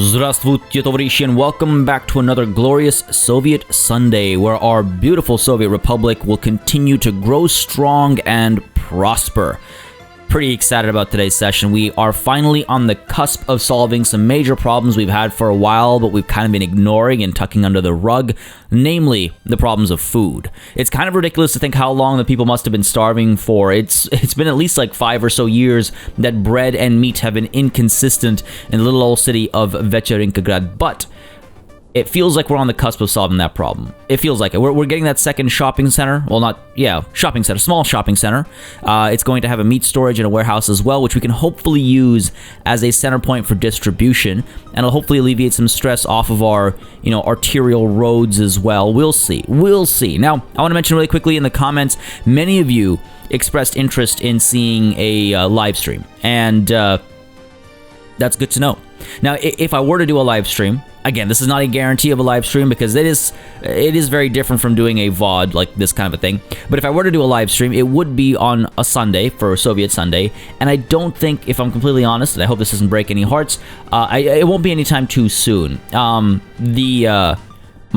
Здравствуйте, товарищи, and welcome back to another glorious Soviet Sunday, where our beautiful Soviet Republic will continue to grow strong and prosper. Pretty excited about today's session. We are finally on the cusp of solving some major problems we've had for a while, but we've kind of been ignoring and tucking under the rug, namely the problems of food. It's kind of ridiculous to think how long the people must have been starving for. It's been at least like 5 or so years that bread and meat have been inconsistent in the little old city of Vecherinkagrad, but it feels like we're on the cusp of solving that problem. It feels like it. We're getting that second shopping center. Well, shopping center, small shopping center. It's going to have a meat storage and a warehouse as well, which we can hopefully use as a center point for distribution, and it'll hopefully alleviate some stress off of our, arterial roads as well. We'll see. Now, I want to mention really quickly in the comments, many of you expressed interest in seeing a live stream, and that's good to know. Now, if I were to do a live stream, again, this is not a guarantee of a live stream because it is very different from doing a VOD, like this kind of a thing. But if I were to do a live stream, it would be on a Sunday, for Soviet Sunday. And I don't think, if I'm completely honest, and I hope this doesn't break any hearts, it won't be anytime too soon. My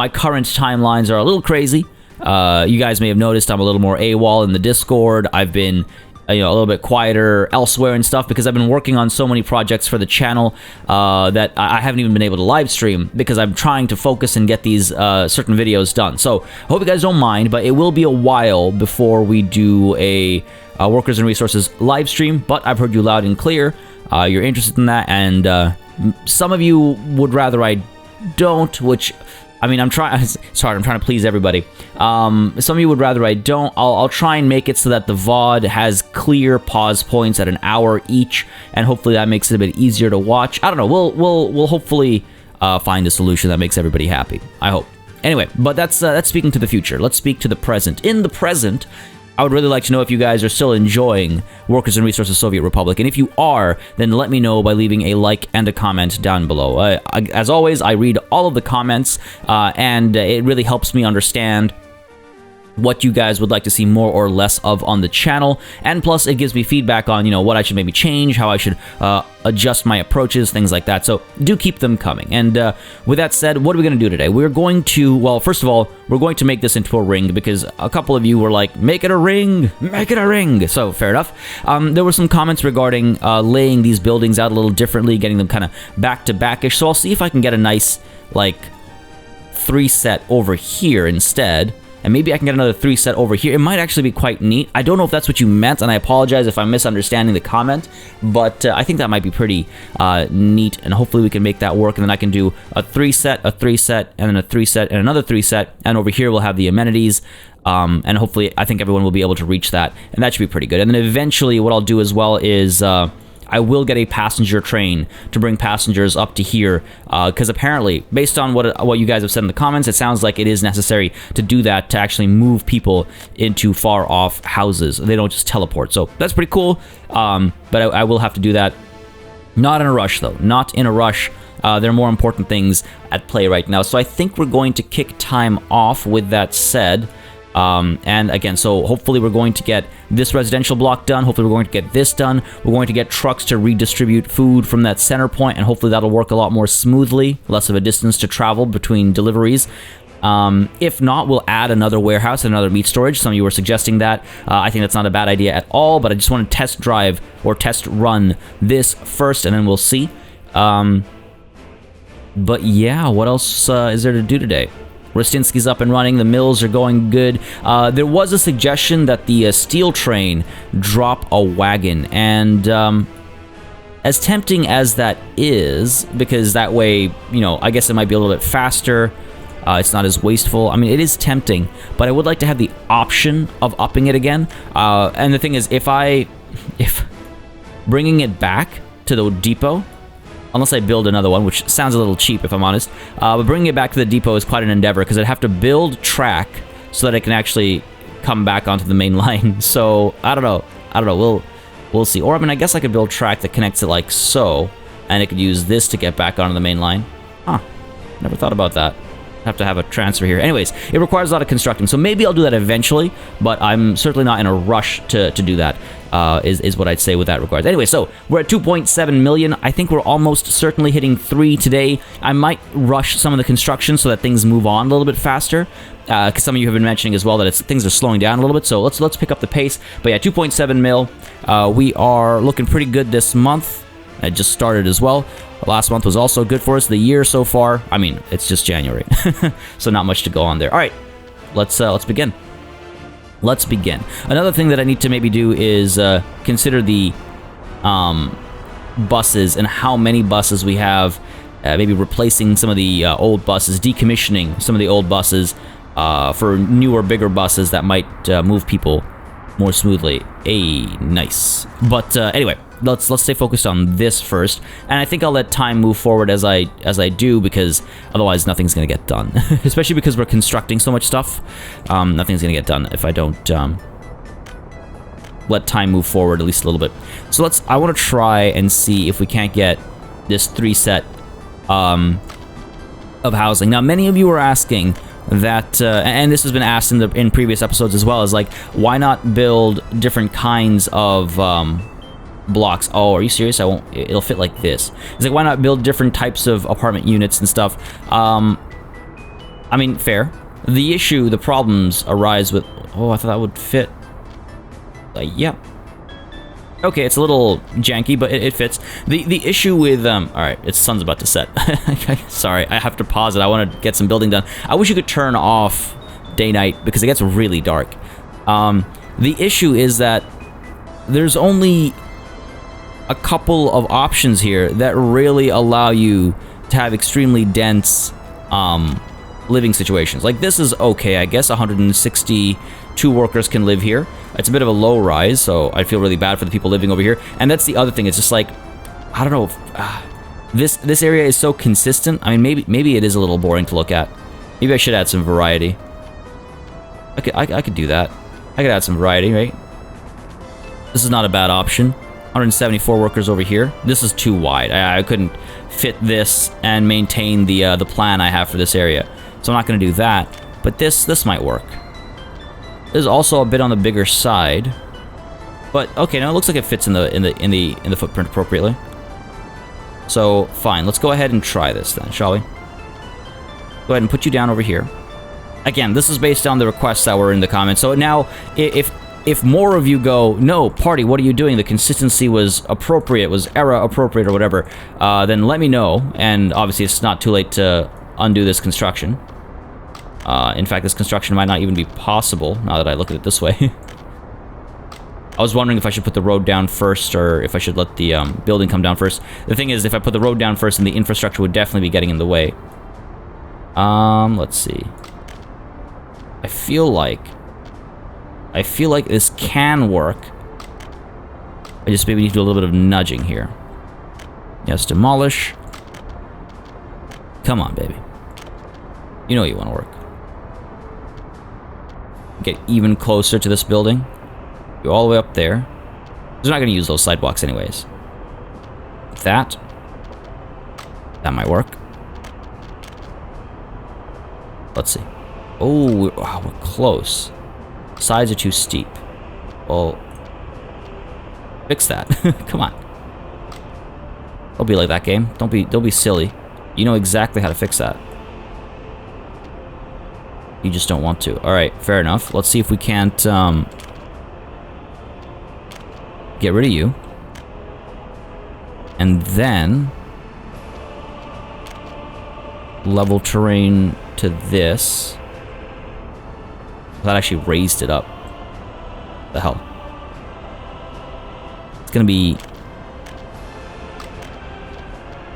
current timelines are a little crazy. You guys may have noticed I'm a little more AWOL in the Discord. I've been a little bit quieter elsewhere and stuff because I've been working on so many projects for the channel that I haven't even been able to live stream because I'm trying to focus and get these certain videos done. So I hope you guys don't mind, but it will be a while before we do a Workers and Resources live stream, but I've heard you loud and clear. You're interested in that, and some of you would rather I don't, which... I'm trying to please everybody. Some of you would rather I don't. I'll try and make it so that the VOD has clear pause points at an hour each, and hopefully that makes it a bit easier to watch. I don't know. We'll hopefully find a solution that makes everybody happy. I hope. Anyway, but that's speaking to the future. Let's speak to the present. In the present, I would really like to know if you guys are still enjoying Workers and Resources Soviet Republic, and if you are, then let me know by leaving a like and a comment down below. As always, I read all of the comments, and it really helps me understand what you guys would like to see more or less of on the channel, and plus it gives me feedback on what I should maybe change, how I should adjust my approaches, things like that. So do keep them coming. And with that said, what are we going to do today? We're going to, well, first of all, we're going to make this into a ring because a couple of you were like, make it a ring, so fair enough. There were some comments regarding laying these buildings out a little differently, getting them kind of back to backish, so I'll see if I can get a nice like 3 set over here instead. And maybe I can get another 3 set over here. It might actually be quite neat. I don't know if that's what you meant, and I apologize if I'm misunderstanding the comment, but I think that might be pretty neat, and hopefully we can make that work, and then I can do a 3 set, a 3 set, and then a 3 set, and another 3 set, and over here we'll have the amenities, and hopefully I think everyone will be able to reach that, and that should be pretty good. And then eventually what I'll do as well is... I will get a passenger train to bring passengers up to here, because apparently, based on what you guys have said in the comments, it sounds like it is necessary to do that to actually move people into far-off houses. They don't just teleport, so that's pretty cool, but I will have to do that. Not in a rush, though. Not in a rush. There are more important things at play right now, so I think we're going to kick time off with that said. And again, so hopefully we're going to get this residential block done. Hopefully we're going to get this done. We're going to get trucks to redistribute food from that center point, and hopefully that'll work a lot more smoothly, less of a distance to travel between deliveries. If not, we'll add another warehouse and another meat storage. Some of you were suggesting that. I think that's not a bad idea at all, but I just want to test drive or test run this first, and then we'll see. But yeah, what else is there to do today? Rostinsky's up and running, the mills are going good. There was a suggestion that the steel train drop a wagon, and as tempting as that is, because that way, I guess it might be a little bit faster, it's not as wasteful. I mean, it is tempting, but I would like to have the option of upping it again. And the thing is, if bringing it back to the depot, unless I build another one, which sounds a little cheap if I'm honest. But bringing it back to the depot is quite an endeavor because I'd have to build track so that I can actually come back onto the main line. So I don't know. We'll see. Or I guess I could build track that connects it like so, and it could use this to get back onto the main line. Huh. Never thought about that. have to have a transfer here. Anyways, it requires a lot of constructing, so maybe I'll do that eventually, but I'm certainly not in a rush to do that, is what I'd say with that regards. Anyway, so we're at 2.7 million. I think we're almost certainly hitting 3 today. I might rush some of the construction so that things move on a little bit faster, because some of you have been mentioning as well that things are slowing down a little bit, so let's pick up the pace. But yeah, 2.7 mil. We are looking pretty good this month. It just started as well. Last month was also good for us. The year so far, I mean, it's just January, so not much to go on there. All right, let's begin. Let's begin. Another thing that I need to maybe do is consider the buses and how many buses we have. Maybe replacing some of the old buses, decommissioning some of the old buses for newer, bigger buses that might move people more smoothly. Nice. But anyway, let's stay focused on this first, and I think I'll let time move forward as I do, because otherwise nothing's gonna get done. Especially because we're constructing so much stuff, nothing's gonna get done if I don't let time move forward at least a little bit. So I want to try and see if we can't get this 3 set of housing. Now, many of you are asking that, and this has been asked in previous episodes as well, is like, why not build different kinds of blocks? Oh, are you serious? I won't. It'll fit like this. It's like, why not build different types of apartment units and stuff? I mean, fair. The problems arise with. Oh, I thought that would fit. Yeah. Okay, it's a little janky, but it fits. The issue with all right, its sun's about to set. Sorry, I have to pause it. I want to get some building done. I wish you could turn off day-night because it gets really dark. The issue is that there's only a couple of options here that really allow you to have extremely dense living situations. Like, this is okay, I guess. 162 workers can live here. It's a bit of a low rise, so I feel really bad for the people living over here. And that's the other thing. It's just like, I don't know. This area is so consistent. I mean, maybe it is a little boring to look at. Maybe I should add some variety. I could do that. I could add some variety, right? This is not a bad option. 174 workers over here. This is too wide. I couldn't fit this and maintain the plan I have for this area. So I'm not going to do that. But this might work. This is also a bit on the bigger side. But okay, now it looks like it fits in the footprint appropriately. So fine, let's go ahead and try this then, shall we? Go ahead and put you down over here. Again, this is based on the requests that were in the comments. So now, if more of you go, no, Party, what are you doing? The consistency was appropriate, was era appropriate or whatever, then let me know. And obviously it's not too late to undo this construction. In fact, this construction might not even be possible, now that I look at it this way. I was wondering if I should put the road down first, or if I should let the building come down first. The thing is, if I put the road down first, then the infrastructure would definitely be getting in the way. Let's see. I feel like this can work. I just maybe need to do a little bit of nudging here. Yes, demolish. Come on, baby. You know you want to work. Get even closer to this building. Go all the way up there. They're not going to use those sidewalks anyways. That might work. Let's see. Oh, we're close. Sides are too steep. Well, fix that. Come on. Don't be like that, game. Don't be silly. You know exactly how to fix that. You just don't want to. All right, fair enough. Let's see if we can't get rid of you. And then level terrain to this. That actually raised it up. The hell? It's gonna be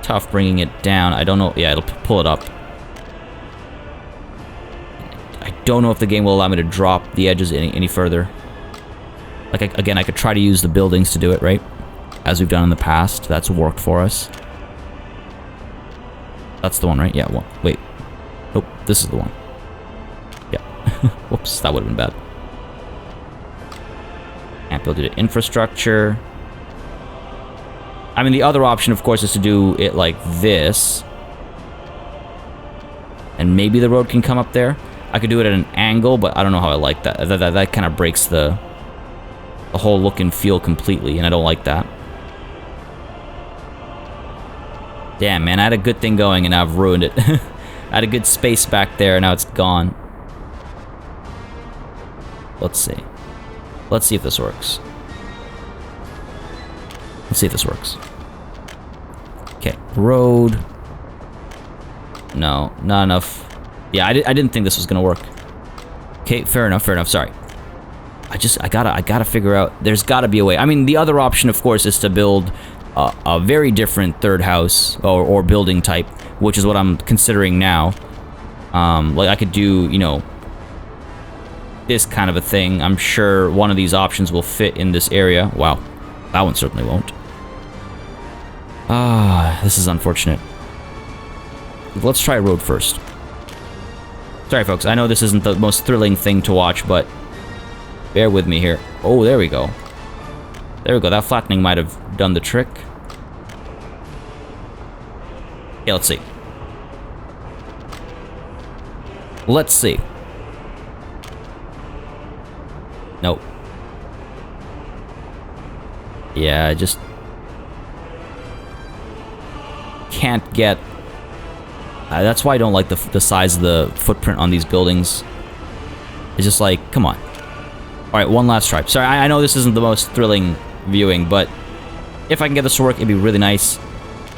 tough bringing it down. I don't know. Yeah, it'll pull it up. I don't know if the game will allow me to drop the edges any further. Like, again, I could try to use the buildings to do it, right? As we've done in the past. That's worked for us. That's the one, right? Yeah, wait. Nope, this is the one. Yeah. Whoops, that would have been bad. Can't build it infrastructure. I mean, the other option, of course, is to do it like this. And maybe the road can come up there. I could do it at an angle, but I don't know how I like that. That kind of breaks the whole look and feel completely, and I don't like that. Damn, man, I had a good thing going, and now I've ruined it. I had a good space back there, and now it's gone. Let's see. Let's see if this works. Let's see if this works. Okay, road. No, not enough. Yeah, I didn't think this was gonna work. Okay, fair enough, sorry. I gotta figure out, there's gotta be a way. I mean, the other option, of course, is to build a very different third house, or building type, which is what I'm considering now. Like, I could do, you know, this kind of a thing. I'm sure one of these options will fit in this area. Wow, that one certainly won't. Ah, this is unfortunate. Let's try a road first. Sorry, folks. I know this isn't the most thrilling thing to watch, but bear with me here. Oh, there we go. There we go. That flattening might have done the trick. Okay, let's see. Let's see. Nope. Yeah, I just can't get... that's why I don't like the size of the footprint on these buildings. It's just like, come on. Alright, one last try. Sorry, I know this isn't the most thrilling viewing, but if I can get this to work, it'd be really nice.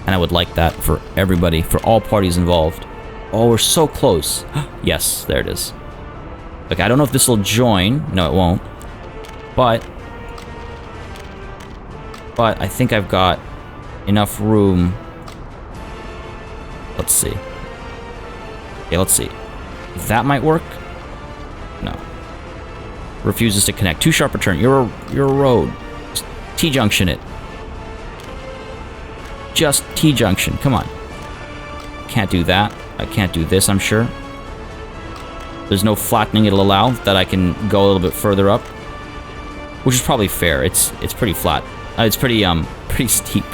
And I would like that for everybody, for all parties involved. Oh, we're so close. Yes, there it is. Okay, I don't know if this will join. No, it won't. But I think I've got enough room. Let's see. Okay, let's see. That might work. No. Refuses to connect. Too sharp a turn. You're a road. Just T-junction it. Just T-junction. Come on. Can't do that. I can't do this, I'm sure. There's no flattening it'll allow that I can go a little bit further up. Which is probably fair. It's pretty flat. It's pretty steep.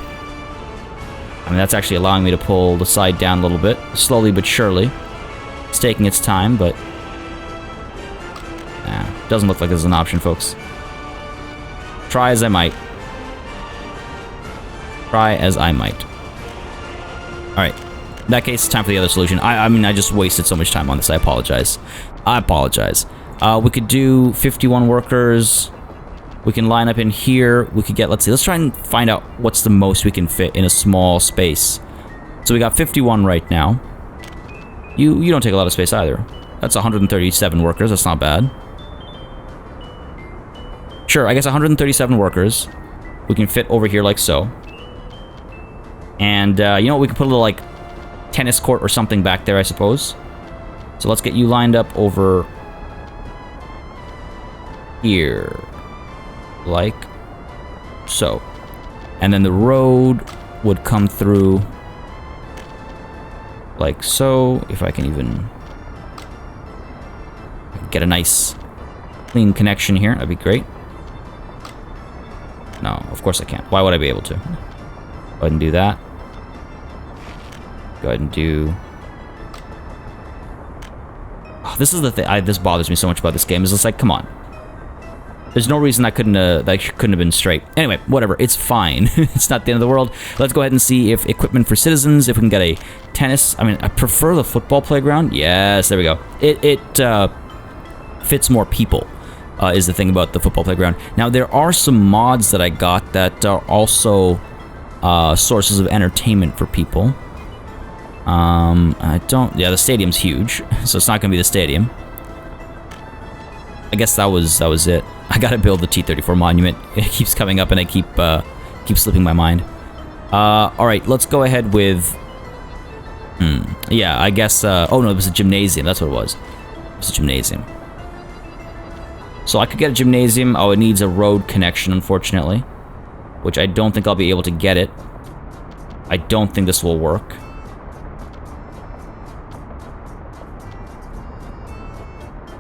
I mean, that's actually allowing me to pull the side down a little bit. Slowly but surely. It's taking its time, but... nah, doesn't look like there's an option, folks. Try as I might. Try as I might. Alright. In that case, it's time for the other solution. I mean, I just wasted so much time on this. I apologize. I apologize. We could do 51 workers. We can line up in here. We could get, let's see, let's try and find out what's the most we can fit in a small space. So we got 51 right now. You don't take a lot of space either. That's 137 workers. That's not bad. Sure, I guess 137 workers. We can fit over here like so. And, you know what? We can put a little, like, tennis court or something back there, I suppose. So let's get you lined up over here. Like so. And then the road would come through like so. If I can even get a nice clean connection here, that'd be great. No, of course I can't. Why would I be able to? Go ahead and do that. Go ahead and do... oh, this is the thing. This bothers me so much about this game. Is it's like, come on. There's no reason that couldn't have been straight. Anyway, whatever. It's fine. It's not the end of the world. Let's go ahead and see if equipment for citizens, if we can get a tennis... I mean, I prefer the football playground. Yes, there we go. It fits more people, is the thing about the football playground. Now, there are some mods that I got that are also sources of entertainment for people. I don't... yeah, the stadium's huge, so it's not going to be the stadium. I guess that was it. I gotta build the T-34 monument. It keeps coming up and I keep slipping my mind. Alright, let's go ahead with... yeah, I guess... oh no, it was a gymnasium. That's what it was. It was a gymnasium. So I could get a gymnasium. Oh, it needs a road connection, unfortunately. Which I don't think I'll be able to get it. I don't think this will work.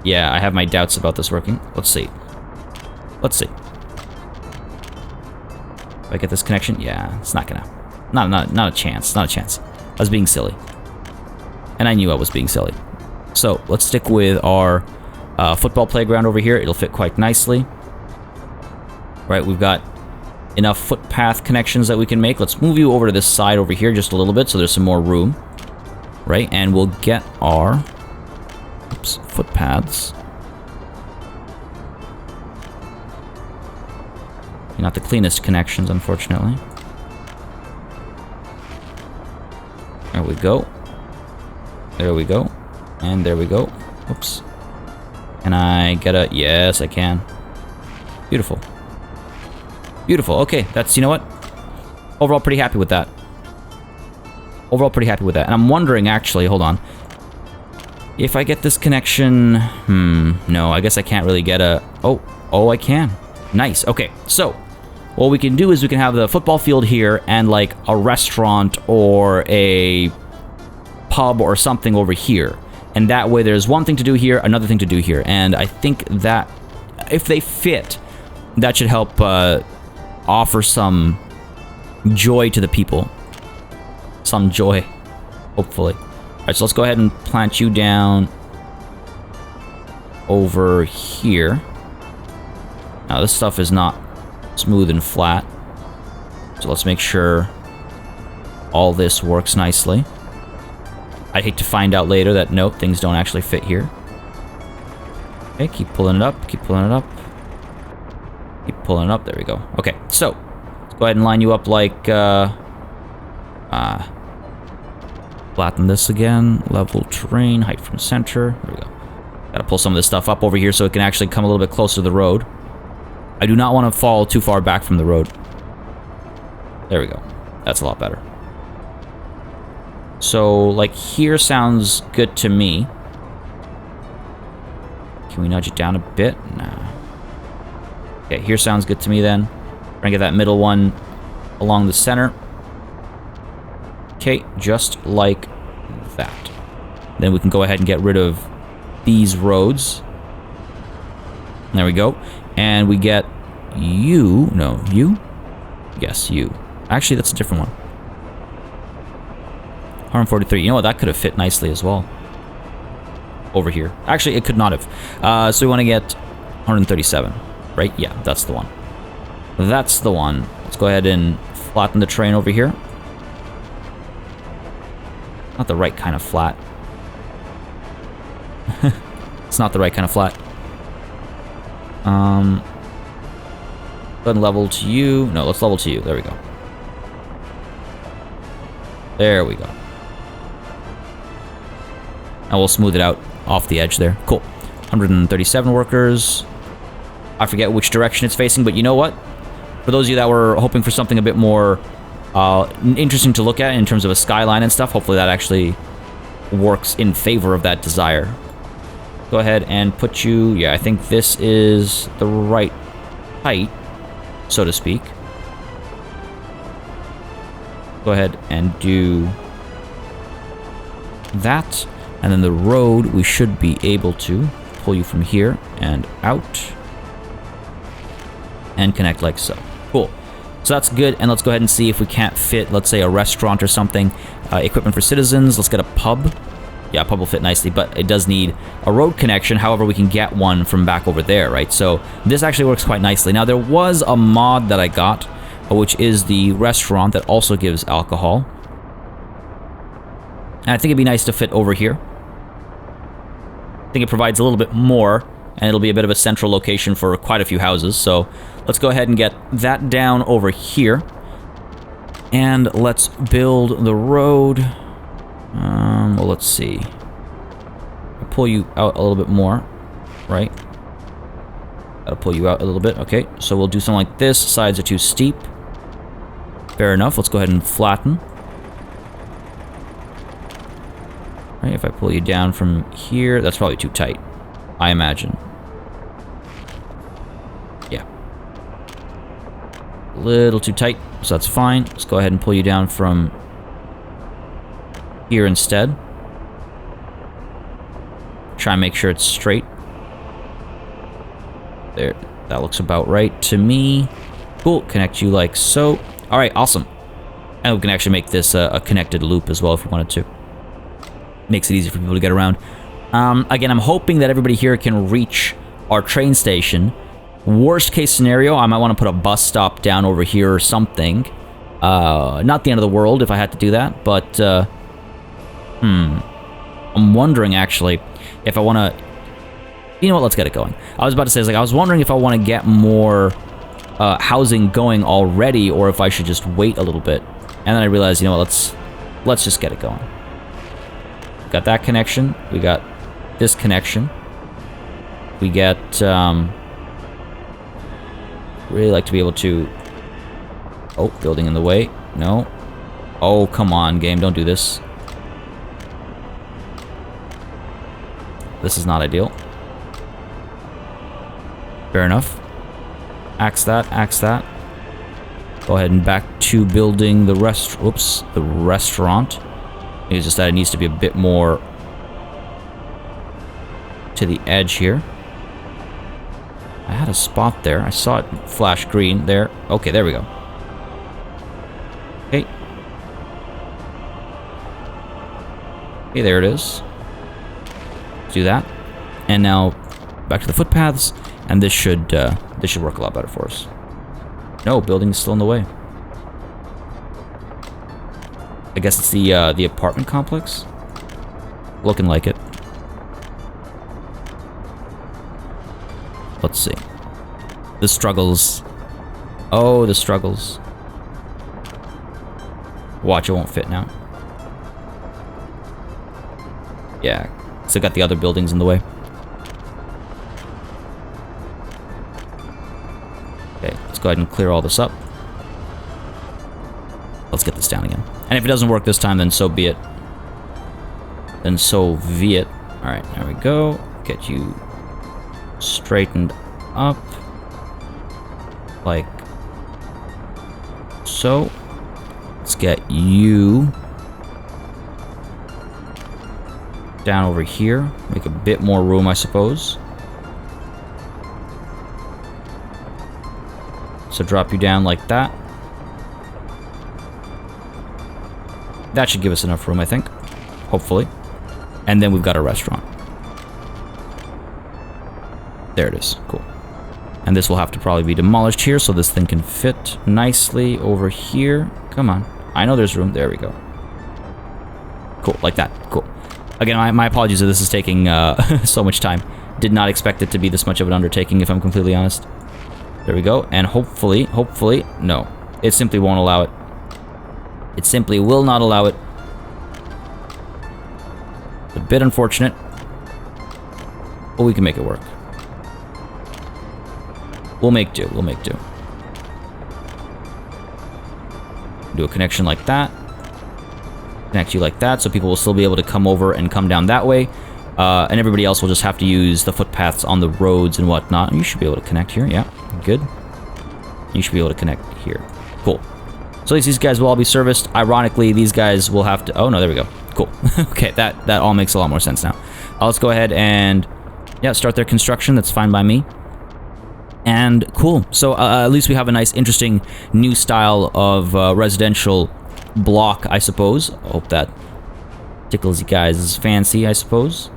Yeah, I have my doubts about this working. Let's see. Let's see. If I get this connection? Yeah, it's not gonna... Not a chance. Not a chance. I was being silly. And I knew I was being silly. So, let's stick with our football playground over here. It'll fit quite nicely. Right, we've got enough footpath connections that we can make. Let's move you over to this side over here just a little bit so there's some more room. Right, and we'll get our footpaths. Not the cleanest connections, unfortunately. There we go. There we go. And there we go. Oops. Can I get a... Yes, I can. Beautiful. Beautiful. Okay, that's... You know what? Overall, pretty happy with that. Overall, pretty happy with that. And I'm wondering, actually... Hold on. If I get this connection... No, I guess I can't really get a... Oh, I can. Nice. Okay, so... What we can do is we can have the football field here and like a restaurant or a pub or something over here. And that way there's one thing to do here, another thing to do here. And I think that if they fit, that should help offer some joy to the people. Some joy, hopefully. All right, so let's go ahead and plant you down over here. Now this stuff is not smooth and flat. So let's make sure all this works nicely. I'd hate to find out later that, nope, things don't actually fit here. Okay, keep pulling it up, keep pulling it up. Keep pulling it up, there we go. Okay, so, let's go ahead and line you up like, flatten this again, level terrain, height from center, there we go. Gotta pull some of this stuff up over here so it can actually come a little bit closer to the road. I do not want to fall too far back from the road. There we go. That's a lot better. So, like, here sounds good to me. Can we nudge it down a bit? Nah. Okay, here sounds good to me then. We're gonna get that middle one along the center. Okay, just like that. Then we can go ahead and get rid of these roads. There we go. And we get you. No, you? Yes, you. Actually, that's a different one. 143. You know what? That could have fit nicely as well. Over here. Actually, it could not have. So we want to get 137. Right? Yeah, that's the one. That's the one. Let's go ahead and flatten the terrain over here. Not the right kind of flat. It's not the right kind of flat. Go ahead and level to you. No, let's level to you. There we go. There we go. And we'll smooth it out off the edge there. Cool. 137 workers. I forget which direction it's facing, but you know what? For those of you that were hoping for something a bit more interesting to look at in terms of a skyline and stuff, hopefully that actually works in favor of that desire. Go ahead and put you... Yeah, I think this is the right height, so to speak. Go ahead and do that. And then the road, we should be able to pull you from here and out. And connect like so. Cool. So that's good. And let's go ahead and see if we can't fit, let's say, a restaurant or something. Equipment for citizens. Let's get a pub. Yeah, a pub will fit nicely, but it does need a road connection. However, we can get one from back over there, right? So this actually works quite nicely. Now, there was a mod that I got, which is the restaurant that also gives alcohol. And I think it'd be nice to fit over here. I think it provides a little bit more, and it'll be a bit of a central location for quite a few houses. So let's go ahead and get that down over here. And let's build the road. Well, let's see. I'll pull you out a little bit more, right? Gotta pull you out a little bit. Okay, so we'll do something like this. Sides are too steep. Fair enough. Let's go ahead and flatten. Right, if I pull you down from here, that's probably too tight, I imagine. Yeah. A little too tight, so that's fine. Let's go ahead and pull you down from here instead. Try and make sure it's straight. There, that looks about right to me. Cool, connect you like so. All right, awesome. And we can actually make this a connected loop as well if we wanted to. Makes it easy for people to get around. Again, I'm hoping that everybody here can reach our train station. Worst case scenario, I might want to put a bus stop down over here or something. Not the end of the world if I had to do that, but I'm wondering actually if I want to. You know what? Let's get it going. I was about to say, I was wondering if I want to get more housing going already, or if I should just wait a little bit. And then I realized, you know what? Let's just get it going. We got that connection. We got this connection. We get. Really like to be able to. Oh, building in the way. No. Oh, come on, game. Don't do this. This is not ideal. Fair enough. Axe that, axe that. Go ahead and back to building the restaurant. It's just that it needs to be a bit more to the edge here. I had a spot there. I saw it flash green there. Okay, there we go. Okay. Okay, there it is. Let's do that. And now back to the footpaths, and this should work a lot better for us. No, building is still in the way. I guess it's the apartment complex. Looking like it. Let's see. The struggles. Oh, the struggles. Watch, it won't fit now. Yeah, still got the other buildings in the way. Okay, let's go ahead and clear all this up. Let's get this down again. And if it doesn't work this time, then so be it. Then so be it. Alright, there we go. Get you straightened up. Like so. Let's get you down over here. Make a bit more room, I suppose. So drop you down like that. That should give us enough room, I think. Hopefully. And then we've got a restaurant. There it is. Cool. And this will have to probably be demolished here so this thing can fit nicely over here. Come on. I know there's room. There we go. Cool. Like that. Cool. Again, my apologies if this is taking so much time. Did not expect it to be this much of an undertaking, if I'm completely honest. There we go. And hopefully, no. It simply won't allow it. It simply will not allow it. It's a bit unfortunate. But we can make it work. We'll make do. We'll make do. Do a connection like that. Connect you like that, so people will still be able to come over and come down that way. And everybody else will just have to use the footpaths on the roads and whatnot. You should be able to connect here. Yeah, good. You should be able to connect here. Cool. So at least these guys will all be serviced. Ironically, these guys will have to... Oh, no, there we go. Cool. Okay, that all makes a lot more sense now. Let's go ahead and... Yeah, start their construction. That's fine by me. And cool. So at least we have a nice, interesting new style of residential block, I suppose. I hope that tickles you guys' fancy, I suppose.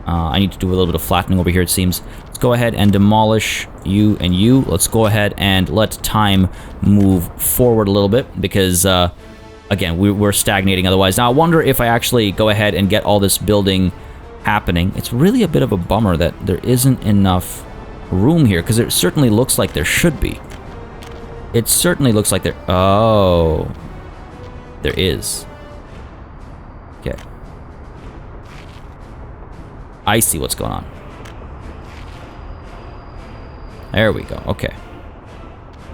I need to do a little bit of flattening over here, it seems. Let's go ahead and demolish you and you. Let's go ahead and let time move forward a little bit because, again, we're stagnating otherwise. Now, I wonder if I actually go ahead and get all this building happening. It's really a bit of a bummer that there isn't enough room here because it certainly looks like there should be. It certainly looks like there... Oh. There is. Okay. I see what's going on. There we go. Okay.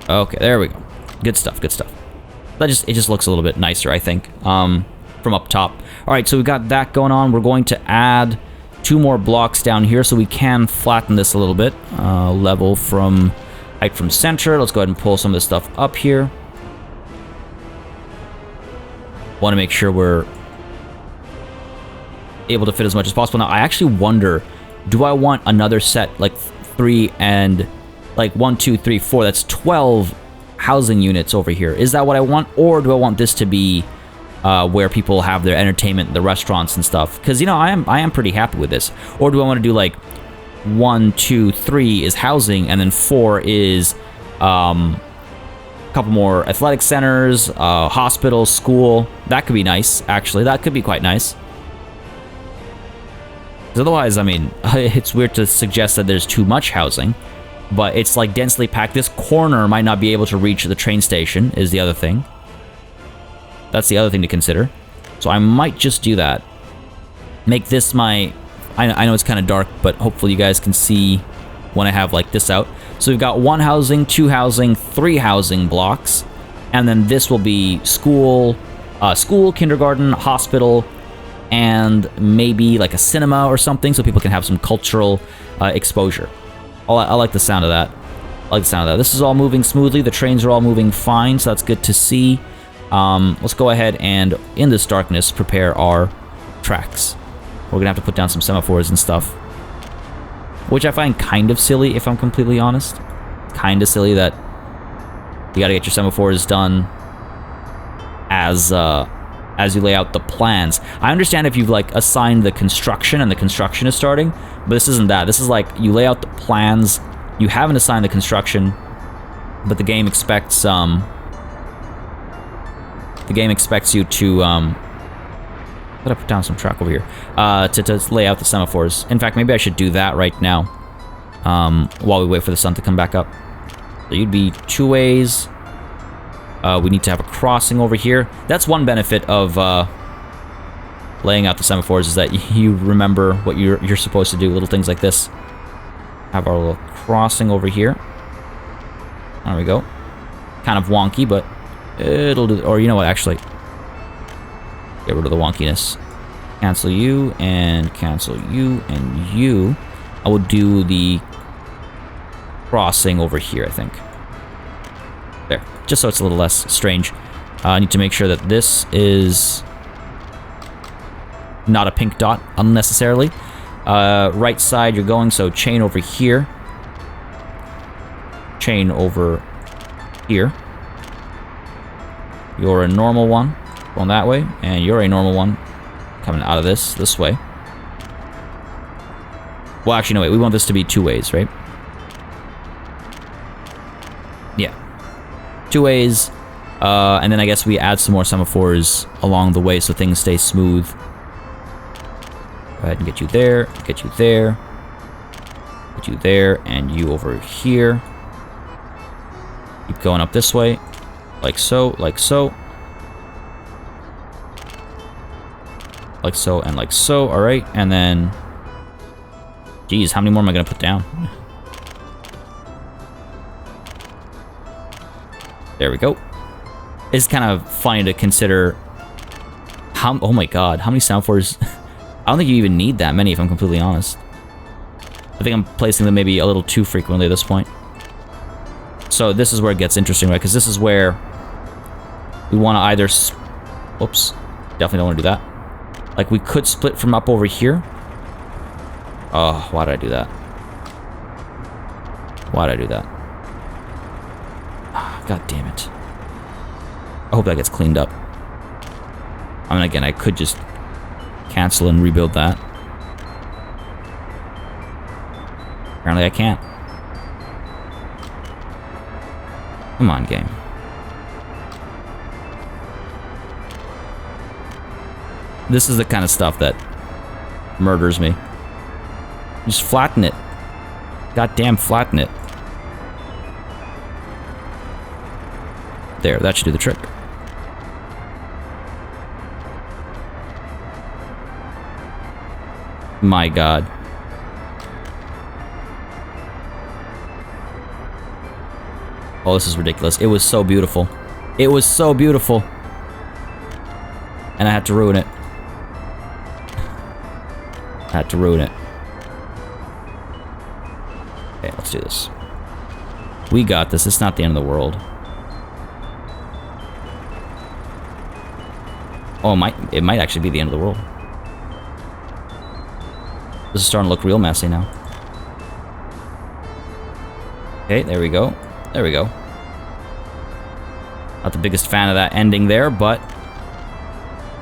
Okay, there we go. Good stuff, good stuff. It just looks a little bit nicer, I think, from up top. All right, so we've got that going on. We're going to add 2 more blocks down here so we can flatten this a little bit. Level from height from center. Let's go ahead and pull some of this stuff up here. Want to make sure we're able to fit as much as possible. Now, I actually wonder, do I want another set, like 3 and, like 1, 2, 3, 4, that's 12 housing units over here? Is that what I want? Or do I want this to be where people have their entertainment, the restaurants and stuff. Because, you know, I am pretty happy with this. Or do I want to do like 1, 2, 3 is housing, and then 4 is a couple more athletic centers, hospital, school. That could be nice, actually. That could be quite nice. Because otherwise, I mean, it's weird to suggest that there's too much housing, but it's like densely packed. This corner might not be able to reach the train station, is the other thing. That's the other thing to consider. So I might just do that. Make this my... I know it's kind of dark, but hopefully you guys can see when I have like this out. So we've got 1 housing, 2 housing, 3 housing blocks, and then this will be school, kindergarten, hospital, and maybe like a cinema or something, so people can have some cultural exposure. I like the sound of that. I like the sound of that. This is all moving smoothly. The trains are all moving fine, so that's good to see. Let's go ahead and, in this darkness, prepare our tracks. We're gonna have to put down some semaphores and stuff, which I find kind of silly, if I'm completely honest. Kind of silly that you gotta get your semaphores done as you lay out the plans. I understand if you've like assigned the construction and the construction is starting, but this isn't that. This is like you lay out the plans, you haven't assigned the construction, but the game expects you to let I put down some track over here to lay out the semaphores. In fact, maybe I should do that right now while we wait for the sun to come back up. So you'd be 2 ways. We need to have a crossing over here. That's one benefit of laying out the semaphores, is that you remember what you're supposed to do. Little things like this. Have our little crossing over here. There we go. Kind of wonky, but it'll do. Or you know what, actually, get rid of the wonkiness. Cancel you, and cancel you, and you. I will do the crossing over here, I think. There. Just so it's a little less strange. I need to make sure that this is not a pink dot unnecessarily. Right side you're going, so chain over here. Chain over here. You're a normal one, going that way, and you're a normal one coming out of this way. Well, actually, no, wait, we want this to be 2 ways, right? Yeah. 2 ways, and then I guess we add some more semaphores along the way so things stay smooth. Go ahead and get you there, get you there, get you there, and you over here. Keep going up this way, like so, like so. Like so, and like so, alright, and then... Geez, how many more am I gonna put down? There we go. It's kind of funny to consider how... Oh my god, how many semaphores... I don't think you even need that many, if I'm completely honest. I think I'm placing them maybe a little too frequently at this point. So this is where it gets interesting, right? Because this is where we want to either... Oops. Definitely don't want to do that. Like, we could split from up over here. Oh, why did I do that? Why did I do that? Oh, god damn it. I hope that gets cleaned up. I mean, again, I could just cancel and rebuild that. Apparently I can't. Come on, game. This is the kind of stuff that murders me. Just flatten it. Goddamn flatten it. There, that should do the trick. My god. Oh, this is ridiculous. It was so beautiful. It was so beautiful. And I had to ruin it. I had to ruin it. Okay, let's do this. We got this. It's not the end of the world. Oh, it might actually be the end of the world. This is starting to look real messy now. Okay, there we go. There we go. Not the biggest fan of that ending there, but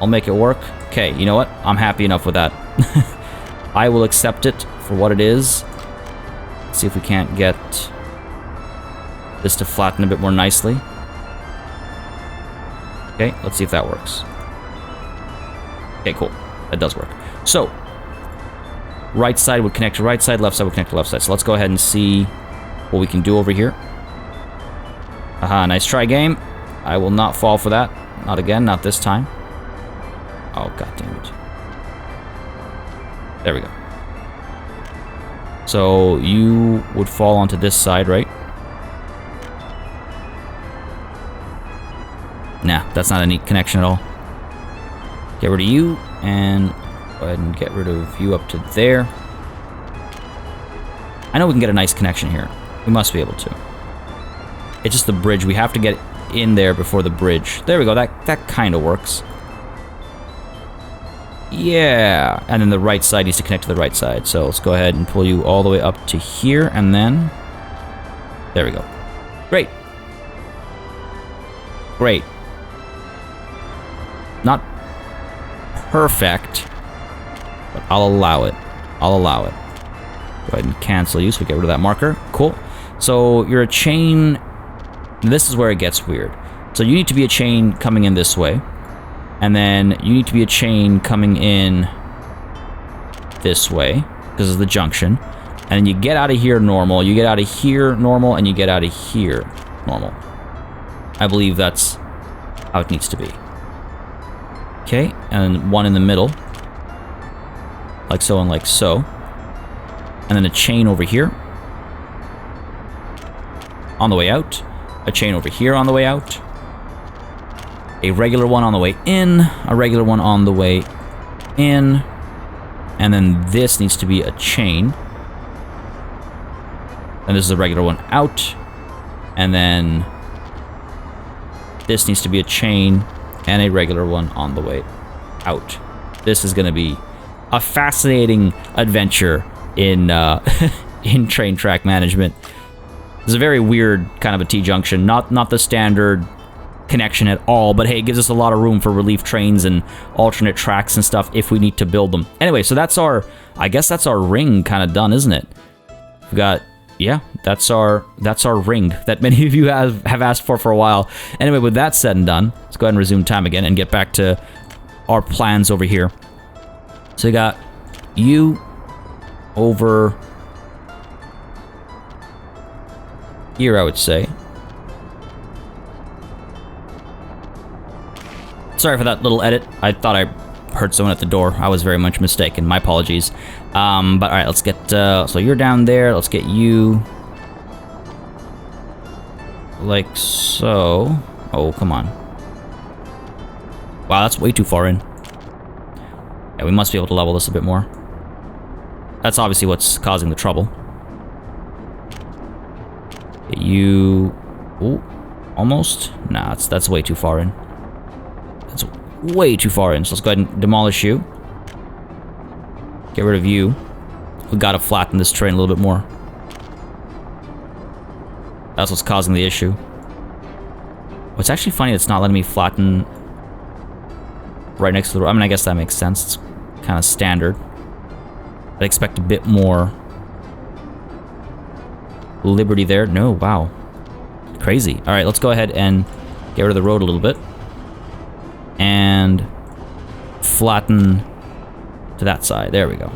I'll make it work. Okay, you know what? I'm happy enough with that. I will accept it for what it is. Let's see if we can't get this to flatten a bit more nicely. Okay, let's see if that works. Okay, cool. That does work. So, right side would connect to right side, left side would connect to left side. So let's go ahead and see what we can do over here. Aha, nice try, game. I will not fall for that. Not again, not this time. Oh, god damn it. There we go. So, you would fall onto this side, right? Nah, that's not a neat connection at all. Get rid of you, and go ahead and get rid of you up to there. I know we can get a nice connection here. We must be able to. It's just the bridge. We have to get in there before the bridge. There we go. That kind of works. Yeah. And then the right side needs to connect to the right side. So let's go ahead and pull you all the way up to here, and then... There we go. Great. Great. Not perfect, but I'll allow it. I'll allow it. Go ahead and cancel you so we get rid of that marker. Cool. So you're a chain. This is where it gets weird. So you need to be a chain coming in this way. And then you need to be a chain coming in this way, because of the junction. And then you get out of here normal, you get out of here normal, and you get out of here normal. I believe that's how it needs to be. Okay, and one in the middle. Like so and like so. And then a chain over here. On the way out. A chain over here on the way out. A regular one on the way in. A regular one on the way in. And then this needs to be a chain. And this is a regular one out. And then this needs to be a chain and a regular one on the way out. This is going to be a fascinating adventure in in train track management. It's a very weird kind of a T-junction, not the standard connection at all, but hey, it gives us a lot of room for relief trains and alternate tracks and stuff if we need to build them. Anyway, so that's our, I guess that's our ring kind of done, isn't it? We've got, yeah, that's our ring that many of you have asked for a while. Anyway, with that said and done, let's go ahead and resume time again and get back to our plans over here. So we got you over here, I would say. Sorry for that little edit. I thought I heard someone at the door. I was very much mistaken. My apologies. But alright, let's get... so you're down there. Let's get you... like so. Oh, come on. Wow, that's way too far in. Yeah, we must be able to level this a bit more. That's obviously what's causing the trouble. Get you... Ooh, almost? Nah, that's way too far in. That's way too far in, so let's go ahead and demolish you. Get rid of you. We gotta flatten this train a little bit more. That's what's causing the issue. What's actually funny, it's not letting me flatten right next to the road. I mean, I guess that makes sense. It's kind of standard. I'd expect a bit more liberty there. No, wow. Crazy. Alright, let's go ahead and get rid of the road a little bit. And flatten to that side. There we go.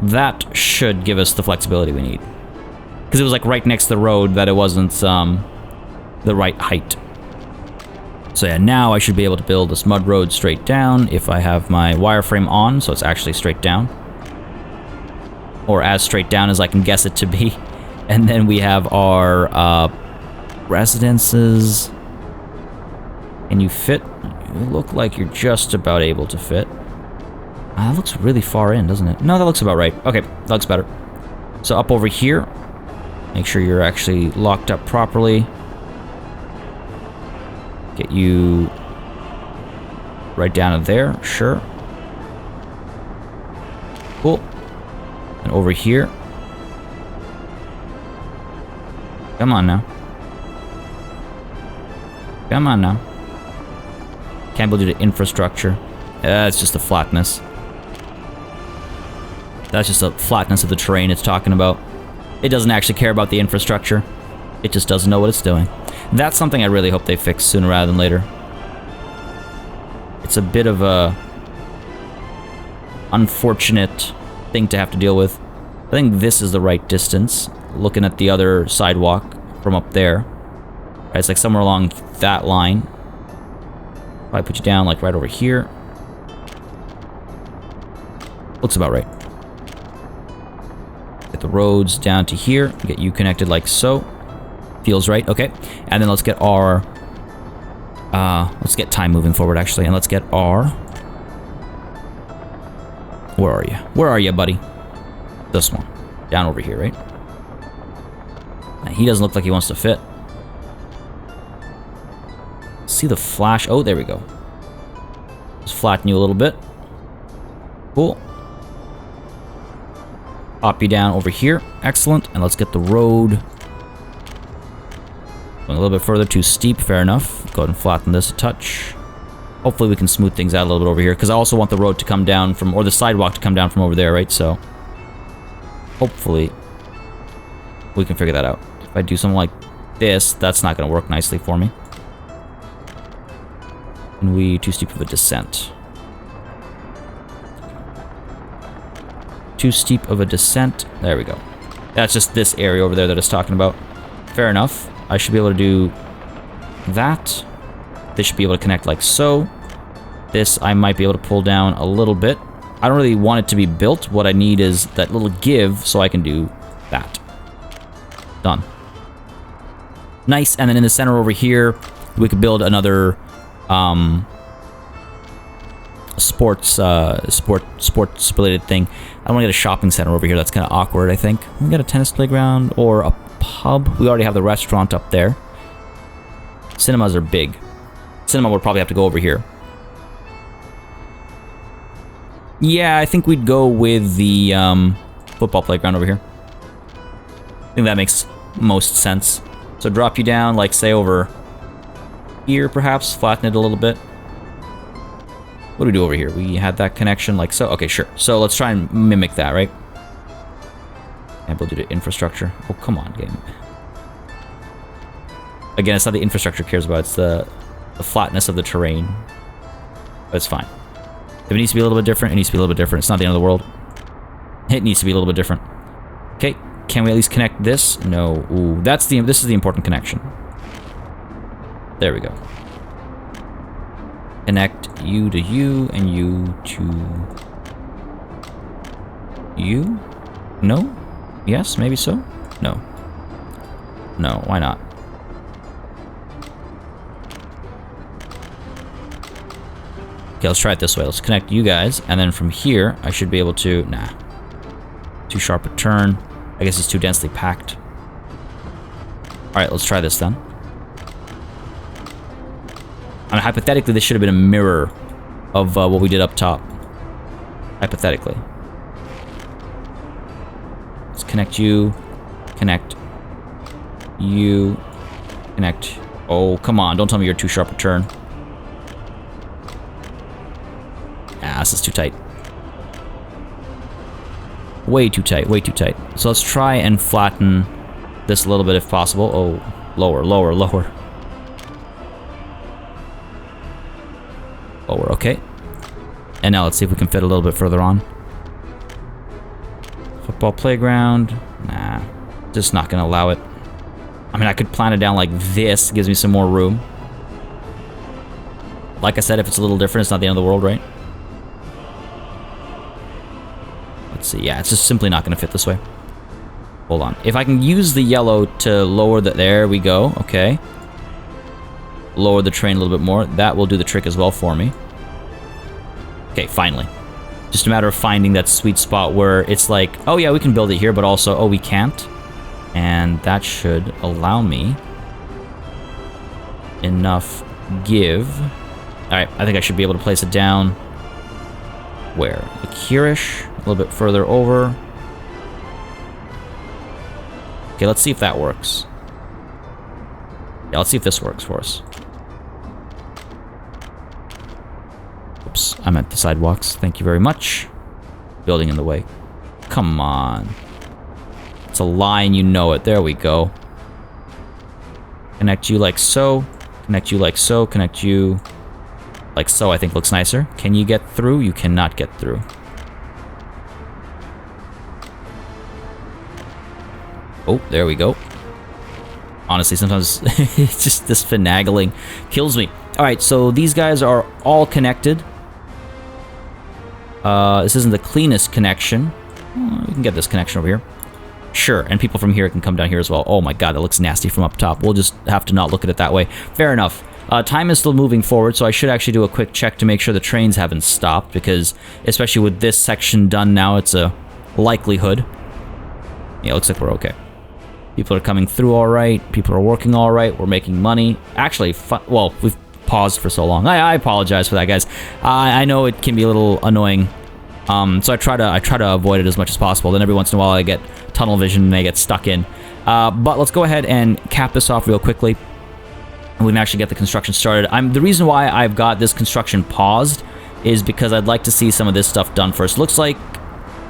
That should give us the flexibility we need. Because it was like right next to the road that it wasn't the right height. So yeah, now I should be able to build this mud road straight down if I have my wireframe on, so it's actually straight down. Or as straight down as I can guess it to be. And then we have our residences. Can you fit? You look like you're just about able to fit. That looks really far in, doesn't it? No, that looks about right. Okay, that looks better. So up over here, make sure you're actually locked up properly. Get you right down to there, sure. Cool. And over here. Come on now. Come on now. Can't build due to infrastructure. That's just the flatness. That's just the flatness of the terrain it's talking about. It doesn't actually care about the infrastructure. It just doesn't know what it's doing. That's something I really hope they fix sooner rather than later. It's a bit of a unfortunate thing to have to deal with. I think this is the right distance. Looking at the other sidewalk from up there. Right, it's like somewhere along that line. Probably put you down like right over here. Looks about right. Get the roads down to here. Get you connected like so. Feels right. Okay. And then let's get our... let's get time moving forward, actually. And let's get our... Where are you? Where are you, buddy? This one. Down over here, right? Now, he doesn't look like he wants to fit. See the flash? Oh, there we go. Just flatten you a little bit. Cool. Pop you down over here. Excellent. And let's get the road... Going a little bit further, too steep, fair enough. Go ahead and flatten this a touch. Hopefully we can smooth things out a little bit over here, because I also want the road to come down from, or the sidewalk to come down from over there, right? So, hopefully, we can figure that out. If I do something like this, that's not going to work nicely for me. And we, too steep of a descent. Too steep of a descent. There we go. That's just this area over there that it's talking about. Fair enough. I should be able to do that. This should be able to connect like so. This I might be able to pull down a little bit. I don't really want it to be built. What I need is that little give so I can do that. Done. Nice. And then in the center over here, we could build another sports related thing. I don't want to get a shopping center over here. That's kind of awkward, I think. We got a tennis playground or a pub. We already have the restaurant up there. Cinemas are big. Cinema would probably have to go over here. Yeah, I think we'd go with the football playground over here. I think that makes most sense. So drop you down, like, say, over here, perhaps. Flatten it a little bit. What do we do over here? We had that connection like so. Okay, sure. So let's try and mimic that, right? And we'll do the infrastructure. Oh, come on, game. Again, it's not the infrastructure cares about. It's the flatness of the terrain. But it's fine. If it needs to be a little bit different, it needs to be a little bit different. It's not the end of the world. It needs to be a little bit different. Okay, can we at least connect this? No. Ooh, this is the important connection. There we go. Connect you to you and you to you? No? Yes, maybe so? No. No, why not? Okay, let's try it this way. Let's connect you guys, and then from here, I should be able to... Nah. Too sharp a turn. I guess it's too densely packed. Alright, let's try this then. I mean, hypothetically, this should have been a mirror of what we did up top. Hypothetically. Let's connect you. Connect you. Connect. Oh, come on. Don't tell me you're too sharp a turn. Ah, this is too tight. Way too tight. Way too tight. So let's try and flatten this a little bit if possible. Oh, lower, lower, lower. Lower, okay. And now let's see if we can fit a little bit further on. Football playground. Nah, just not gonna allow it. I mean, I could plan it down like this. Gives me some more room. Like I said, if it's a little different, it's not the end of the world, right? Let's see. Yeah, it's just simply not gonna fit this way. Hold on. If I can use the yellow to lower the... There we go. Okay. Lower the train a little bit more. That will do the trick as well for me. Okay, finally. Just a matter of finding that sweet spot where it's like, oh yeah, we can build it here, but also, oh, we can't. And that should allow me enough give. Alright, I think I should be able to place it down. Where? Like here-ish? A little bit further over. Okay, let's see if that works. Yeah, let's see if this works for us. I'm at the sidewalks. Thank you very much. Building in the way. Come on. It's a line, you know it. There we go. Connect you like so. Connect you like so. Connect you like so, I think looks nicer. Can you get through? You cannot get through. Oh, there we go. Honestly, sometimes it's just this finagling kills me. All right, so these guys are all connected. This isn't the cleanest connection. We can get this connection over here. Sure, and people from here can come down here as well. Oh my god, that looks nasty from up top. We'll just have to not look at it that way. Fair enough. Time is still moving forward, so I should actually do a quick check to make sure the trains haven't stopped, because especially with this section done now, it's a likelihood. Yeah, looks like we're okay. People are coming through all right. People are working all right. We're making money. Actually, well, we've paused for so long. I apologize for that, guys. I know it can be a little annoying. So I try to avoid it as much as possible. Then every once in a while I get tunnel vision and I get stuck in. But let's go ahead and cap this off real quickly. And we can actually get the construction started. The reason why I've got this construction paused is because I'd like to see some of this stuff done first. Looks like,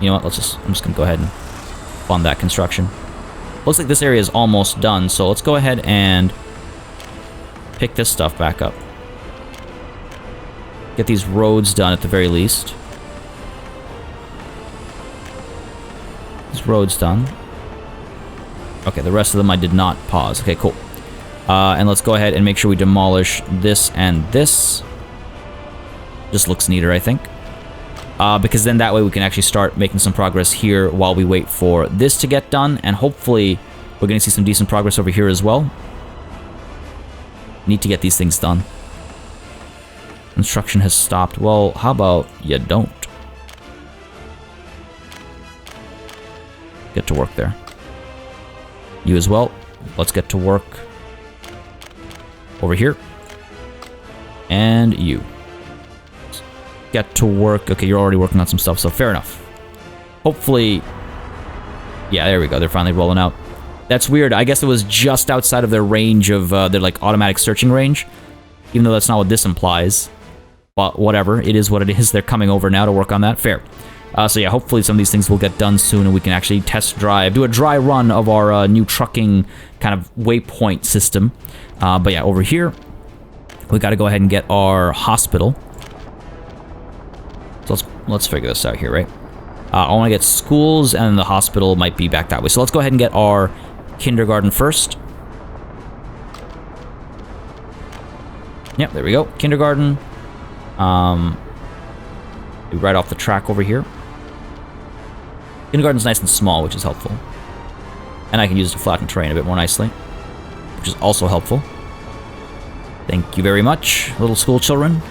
you know what? I'm just gonna go ahead and fund that construction. Looks like this area is almost done, so let's go ahead and pick this stuff back up. Get these roads done at the very least. These roads done. Okay, the rest of them I did not pause. Okay, cool. And let's go ahead and make sure we demolish this and this. Just looks neater, I think. Because then that way we can actually start making some progress here while we wait for this to get done, and hopefully we're going to see some decent progress over here as well. Need to get these things done. Construction has stopped. Well, how about you don't? Get to work there. You as well. Let's get to work over here. And you. Get to work. Okay, you're already working on some stuff, so fair enough. Hopefully... Yeah, there we go. They're finally rolling out. That's weird. I guess it was just outside of their range of their, like, automatic searching range. Even though that's not what this implies. But whatever. It is what it is. They're coming over now to work on that. Fair. So yeah, hopefully some of these things will get done soon and we can actually test drive, do a dry run of our new trucking kind of waypoint system. But yeah, over here, we got to go ahead and get our hospital. So let's figure this out here, right? I want to get schools, and the hospital might be back that way. So let's go ahead and get our kindergarten first. Yep, there we go. Kindergarten. Right off the track over here. Kindergarten's nice and small, which is helpful. And I can use it to flatten terrain a bit more nicely, which is also helpful. Thank you very much, little school children.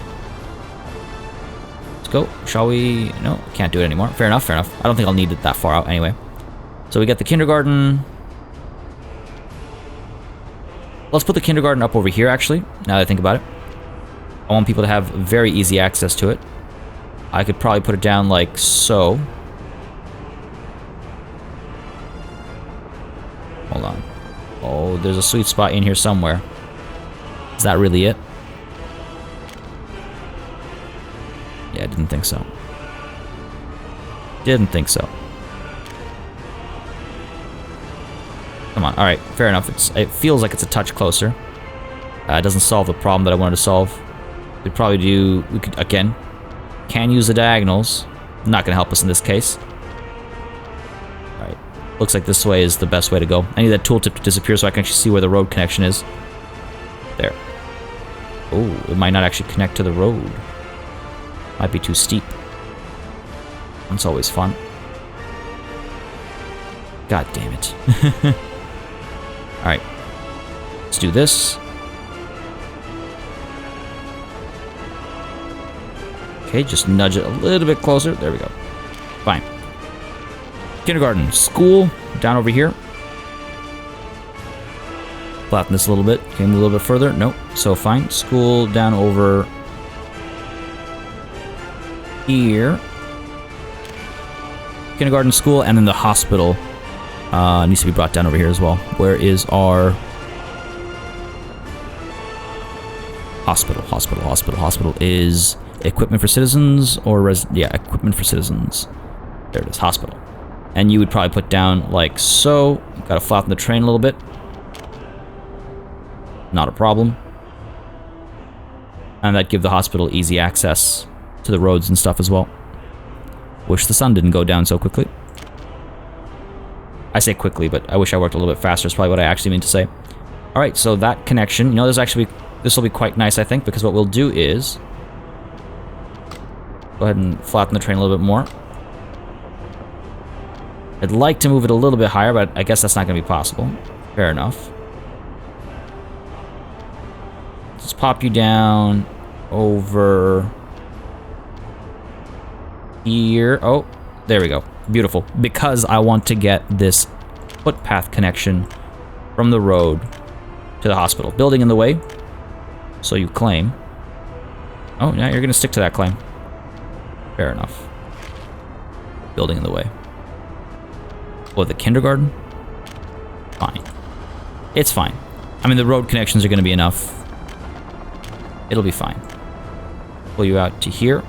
Let's go. Shall we? No, can't do it anymore. Fair enough, fair enough. I don't think I'll need it that far out anyway. So we get the kindergarten. Let's put the kindergarten up over here, actually, now that I think about it. I want people to have very easy access to it. I could probably put it down like so. Hold on. Oh, there's a sweet spot in here somewhere. Is that really it? Yeah, I didn't think so. Didn't think so. Come on. All right, fair enough. It feels like it's a touch closer. It doesn't solve the problem that I wanted to solve. We could, again, can use the diagonals. Not going to help us in this case. Alright. Looks like this way is the best way to go. I need that tooltip to disappear so I can actually see where the road connection is. There. Oh, it might not actually connect to the road. Might be too steep. That's always fun. God damn it. Alright. Let's do this. Okay, just nudge it a little bit closer. There we go. Fine. Kindergarten. School. Down over here. Flatten this a little bit. Came a little bit further. Nope. So fine. School down over here. Kindergarten, school, and then the hospital needs to be brought down over here as well. Where is our hospital? Hospital is Equipment for citizens or yeah, equipment for citizens. There it is, hospital. And you would probably put down like so. Got to flatten the train a little bit. Not a problem. And that'd give the hospital easy access to the roads and stuff as well. Wish the sun didn't go down so quickly. I say quickly, but I wish I worked a little bit faster is probably what I actually mean to say. Alright, so that connection, you know, this will be quite nice, I think, because what we'll do is go ahead and flatten the train a little bit more. I'd like to move it a little bit higher, but I guess that's not going to be possible. Fair enough. Let's pop you down over here. Oh, there we go. Beautiful. Because I want to get this footpath connection from the road to the hospital. Building in the way. So you claim. Oh, now you're going to stick to that claim. Fair enough. Building in the way. Oh, the kindergarten? Fine. It's fine. I mean, the road connections are going to be enough. It'll be fine. Pull you out to here.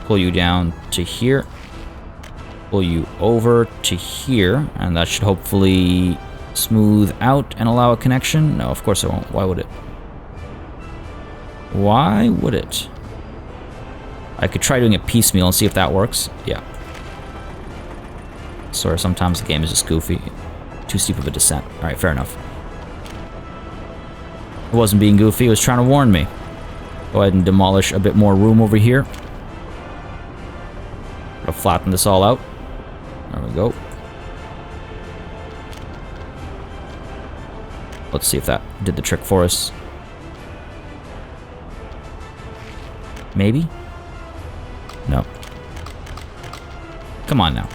Pull you down to here. Pull you over to here. And that should hopefully smooth out and allow a connection. No, of course it won't. Why would it? Why would it? I could try doing it piecemeal and see if that works. Yeah. Sorry, sometimes the game is just goofy. Too steep of a descent. Alright, fair enough. It wasn't being goofy, it was trying to warn me. Go ahead and demolish a bit more room over here. Gotta flatten this all out. There we go. Let's see if that did the trick for us. Maybe? No. Come on now.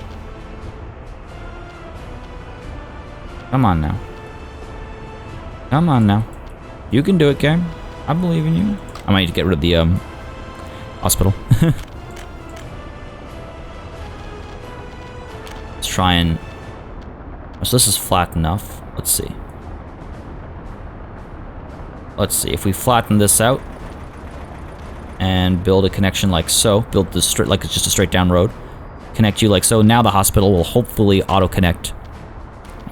Come on now. Come on now. You can do it, game. I believe in you. I might need to get rid of the hospital. Let's try and... So this is flat enough. Let's see. Let's see. If we flatten this out and build a connection like so, build this straight like it's just a straight down road, connect you like so. Now the hospital will hopefully auto connect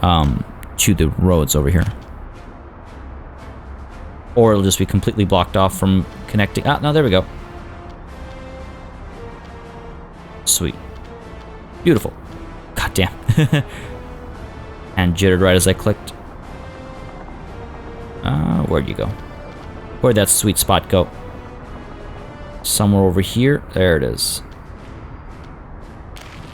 to the roads over here. Or it'll just be completely blocked off from connecting. Ah, no, there we go. Sweet. Beautiful. God damn. And jittered right as I clicked. Where'd you go? Where'd that sweet spot go? Somewhere over here. There it is.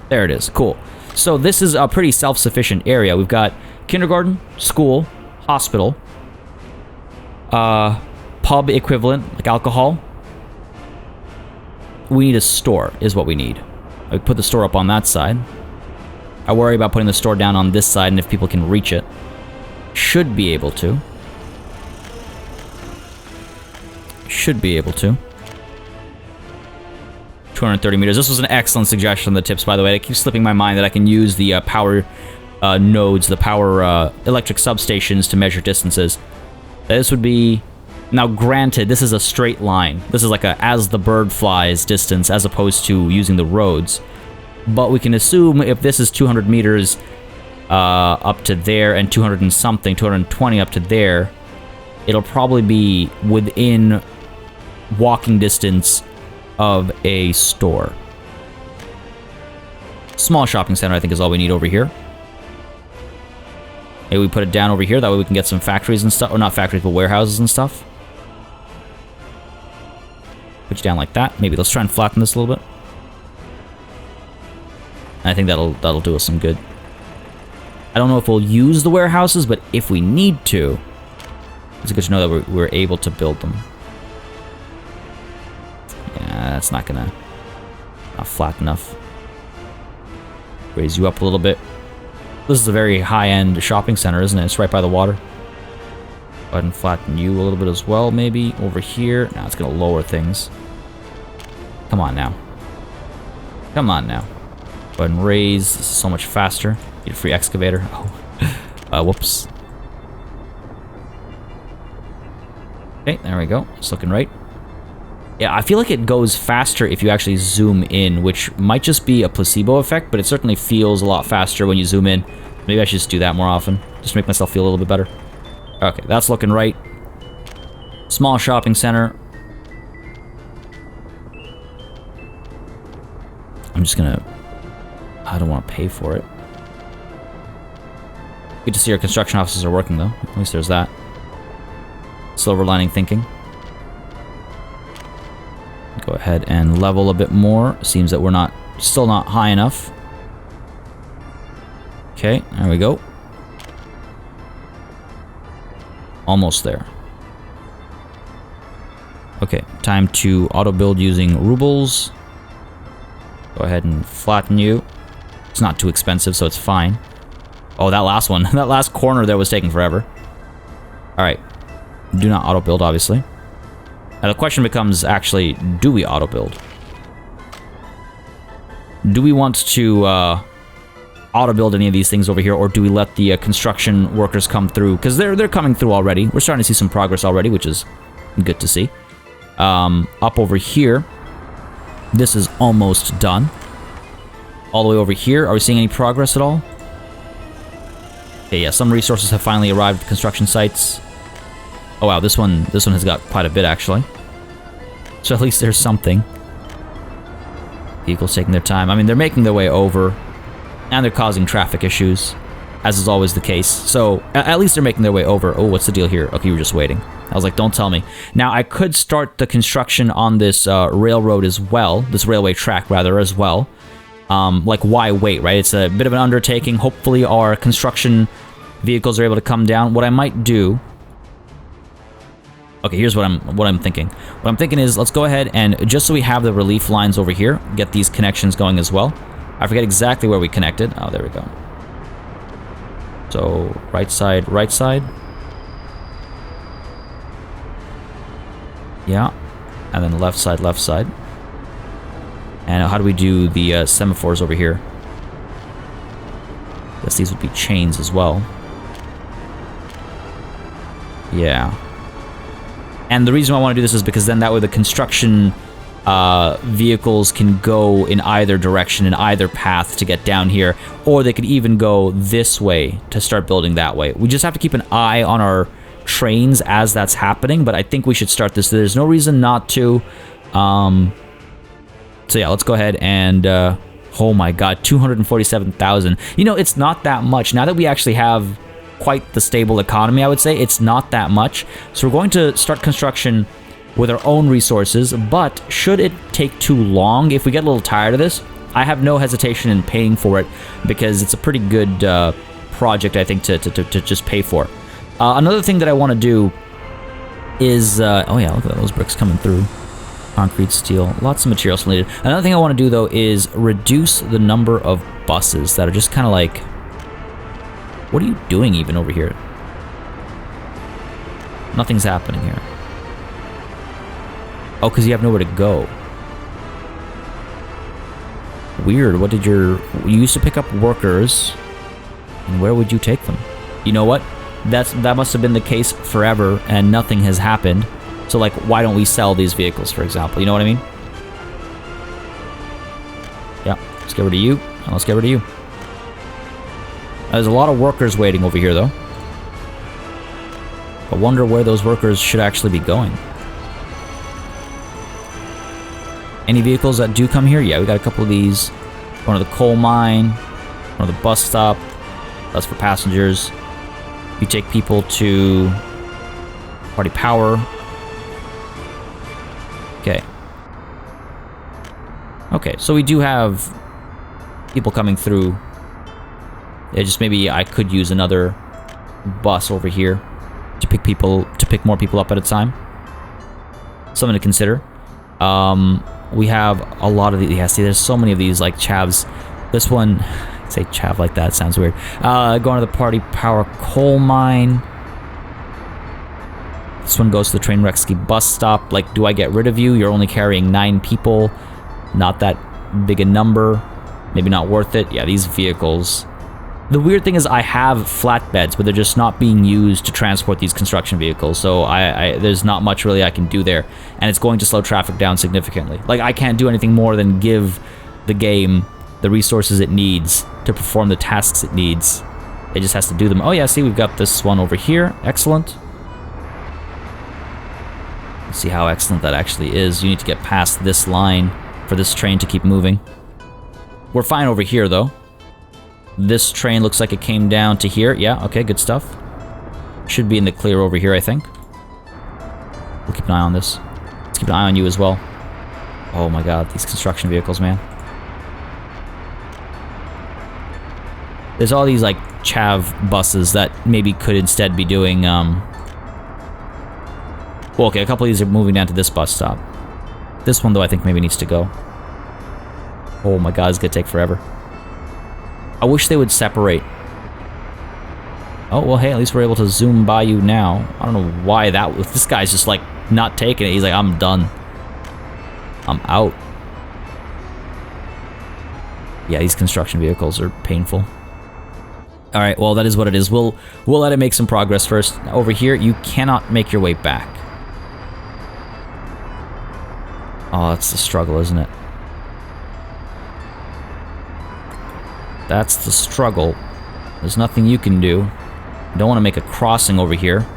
There it is. Cool. So this is a pretty self-sufficient area. We've got kindergarten, school, hospital, pub equivalent, like alcohol. We need a store, is what we need. I put the store up on that side. I worry about putting the store down on this side, and if people can reach it. Should be able to. Should be able to. 230 meters. This was an excellent suggestion on the tips, by the way. It keeps slipping my mind that I can use the power nodes, the power electric substations to measure distances. This would be... Now, granted, this is a straight line. This is like a as the bird flies distance as opposed to using the roads. But we can assume if this is 200 meters up to there and 200 and something, 220 up to there, it'll probably be within walking distance of a store. Small shopping center, I think, is all we need over here. Maybe we put it down over here, that way we can get some factories and stuff. Or not factories, but warehouses and stuff. Put you down like that. Maybe let's try and flatten this a little bit. I think that'll do us some good. I don't know if we'll use the warehouses, but if we need to, it's good to know that we're able to build them. Yeah, that's not flat enough. Raise you up a little bit. This is a very high-end shopping center, isn't it? It's right by the water. Go ahead and flatten you a little bit as well, maybe. Over here. Now it's going to lower things. Come on now. Come on now. Go ahead and raise. This is so much faster. Get a free excavator. Oh. Whoops. Okay, there we go. It's looking right. Yeah, I feel like it goes faster if you actually zoom in, which might just be a placebo effect, but it certainly feels a lot faster when you zoom in. Maybe I should just do that more often, just to make myself feel a little bit better. Okay, that's looking right. Small shopping center. I'm just gonna... I don't want to pay for it. Good to see our construction offices are working, though. At least there's that. Silver lining thinking. Go ahead and level a bit more. Seems that we're still not high enough. Okay, there we go. Almost there. Okay, time to auto build using rubles. Go ahead and flatten you. It's not too expensive, so it's fine. Oh, that last one. That last corner there was taking forever. Alright. Do not auto build, obviously. Now the question becomes, actually, do we auto build? Do we want to auto build any of these things over here, or do we let the construction workers come through? Because they're coming through already. We're starting to see some progress already, which is good to see. Up over here, this is almost done. All the way over here, are we seeing any progress at all? Okay, yeah, some resources have finally arrived at construction sites. Oh wow, this one has got quite a bit actually. So at least there's something. Vehicles taking their time. I mean, they're making their way over, and they're causing traffic issues, as is always the case. So at least they're making their way over. Oh, what's the deal here? Okay, you were just waiting. I was like, don't tell me. Now, I could start the construction on this railroad as well, this railway track rather as well. Like, why wait, right? It's a bit of an undertaking. Hopefully our construction vehicles are able to come down. What I might do... Okay, here's what I'm thinking. What I'm thinking is, let's go ahead and, just so we have the relief lines over here, get these connections going as well. I forget exactly where we connected. Oh, there we go. So, right side, right side. Yeah. And then left side, left side. And how do we do the semaphores over here? Guess these would be chains as well. Yeah. And the reason why I want to do this is because then that way the construction vehicles can go in either direction, in either path to get down here. Or they could even go this way to start building that way. We just have to keep an eye on our trains as that's happening, but I think we should start this. There's no reason not to. So yeah, let's go ahead and... oh my god, 247,000. You know, it's not that much. Now that we actually have quite the stable economy, I would say, it's not that much. So we're going to start construction with our own resources, but should it take too long, if we get a little tired of this, I have no hesitation in paying for it, because it's a pretty good project, I think, to just pay for. Another thing that I want to do is... oh yeah, look at those bricks coming through. Concrete, steel, lots of materials needed. Another thing I want to do, though, is reduce the number of buses that are just kind of like... What are you doing even over here? Nothing's happening here. Oh, because you have nowhere to go. Weird. What did your... You used to pick up workers, and where would you take them? You know what? That must have been the case forever, and nothing has happened. So, like, why don't we sell these vehicles, for example? You know what I mean? Yeah, let's get rid of you, and let's get rid of you. There's a lot of workers waiting over here, though. I wonder where those workers should actually be going. Any vehicles that do come here? Yeah, we got a couple of these. One of the coal mine, one of the bus stop. That's for passengers. You take people to Party Power. Okay. Okay, so we do have people coming through. Yeah, just maybe I could use another bus over here to pick more people up at a time. Something to consider. We have a lot of these. Yeah, see, there's so many of these, like chavs. This one, I say chav like that, sounds weird. Going to the Party Power coal mine. This one goes to the Trainwreck bus stop. Like, do I get rid of you? You're only carrying 9 people. Not that big a number. Maybe not worth it. Yeah, these vehicles. The weird thing is I have flatbeds, but they're just not being used to transport these construction vehicles, so there's not much really I can do there, and it's going to slow traffic down significantly. Like, I can't do anything more than give the game the resources it needs to perform the tasks it needs. It just has to do them. Oh yeah, see, we've got this one over here. Excellent. Let's see how excellent that actually is. You need to get past this line for this train to keep moving. We're fine over here, though. This train looks like it came down to here. Yeah, okay, good stuff. Should be in the clear over here, I think. We'll keep an eye on this. Let's keep an eye on you as well. Oh my god, these construction vehicles, man. There's all these, like, chav buses that maybe could instead be doing, well, okay, a couple of these are moving down to this bus stop. This one, though, I think maybe needs to go. Oh my god, it's gonna take forever. I wish they would separate. Oh, well, hey, at least we're able to zoom by you now. I don't know why that... This guy's just, like, not taking it. He's like, I'm done. I'm out. Yeah, these construction vehicles are painful. Alright, well, that is what it is. We'll let it make some progress first. Over here, you cannot make your way back. Oh, that's the struggle, isn't it? That's the struggle. There's nothing you can do. I don't want to make a crossing over here.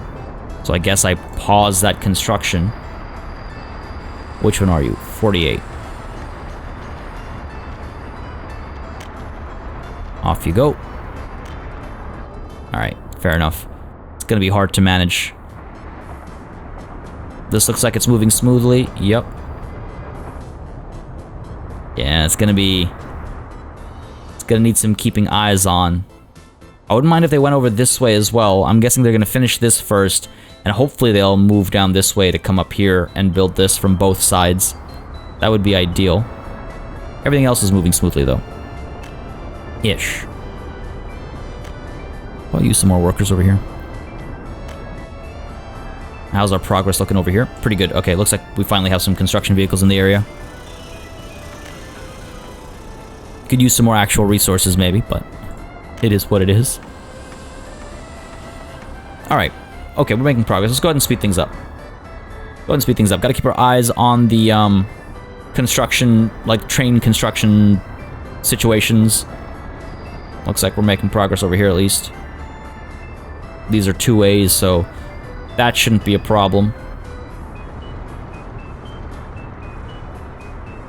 So I guess I pause that construction. Which one are you? 48. Off you go. Alright, fair enough. It's gonna be hard to manage. This looks like it's moving smoothly. Yep. Yeah, it's gonna need some keeping eyes on. I wouldn't mind if they went over this way as well. I'm guessing they're gonna finish this first, and hopefully they'll move down this way to come up here and build this from both sides. That would be ideal. Everything else is moving smoothly, though. Ish. I'll use some more workers over here. How's our progress looking over here? Pretty good. Okay, looks like we finally have some construction vehicles in the area. Could use some more actual resources, maybe, but it is what it is. Alright. Okay, we're making progress. Let's go ahead and speed things up. Go ahead and speed things up. Gotta keep our eyes on the, construction, like, train construction situations. Looks like we're making progress over here, at least. These are 2 ways, so that shouldn't be a problem.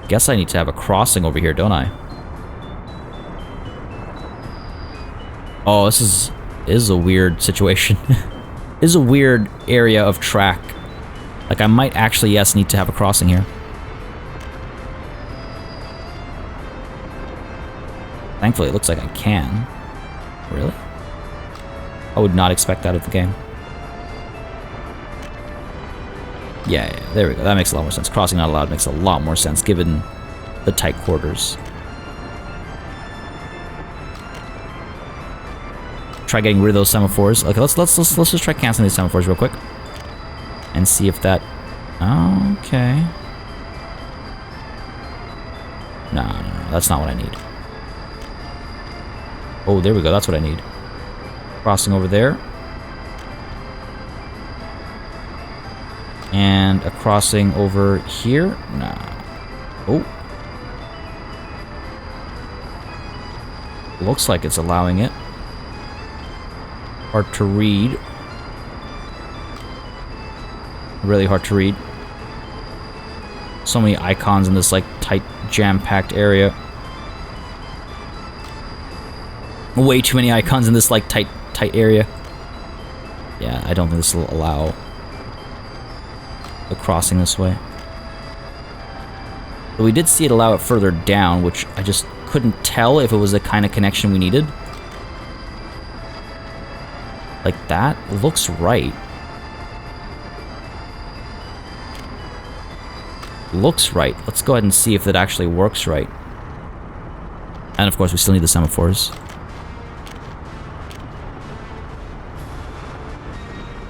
Guess I need to have a crossing over here, don't I? Oh, this is a weird situation. This is a weird area of track. Like, I might actually, yes, need to have a crossing here. Thankfully, it looks like I can. Really? I would not expect that of the game. Yeah, there we go. That makes a lot more sense. Crossing not allowed makes a lot more sense, given the tight quarters. Try getting rid of those semaphores. Okay, let's just try canceling these semaphores real quick. And see if that... Okay. No, that's not what I need. Oh, there we go. That's what I need. Crossing over there. And a crossing over here. Nah. Oh. Looks like it's allowing it. Hard to read. Really hard to read. So many icons in this, like, tight, jam-packed area. Way too many icons in this, like, tight area. Yeah, I don't think this will allow the crossing this way. But we did see it allow it further down, which I just couldn't tell if it was the kind of connection we needed. Like, that looks right. Looks right. Let's go ahead and see if it actually works right. And of course, we still need the semaphores.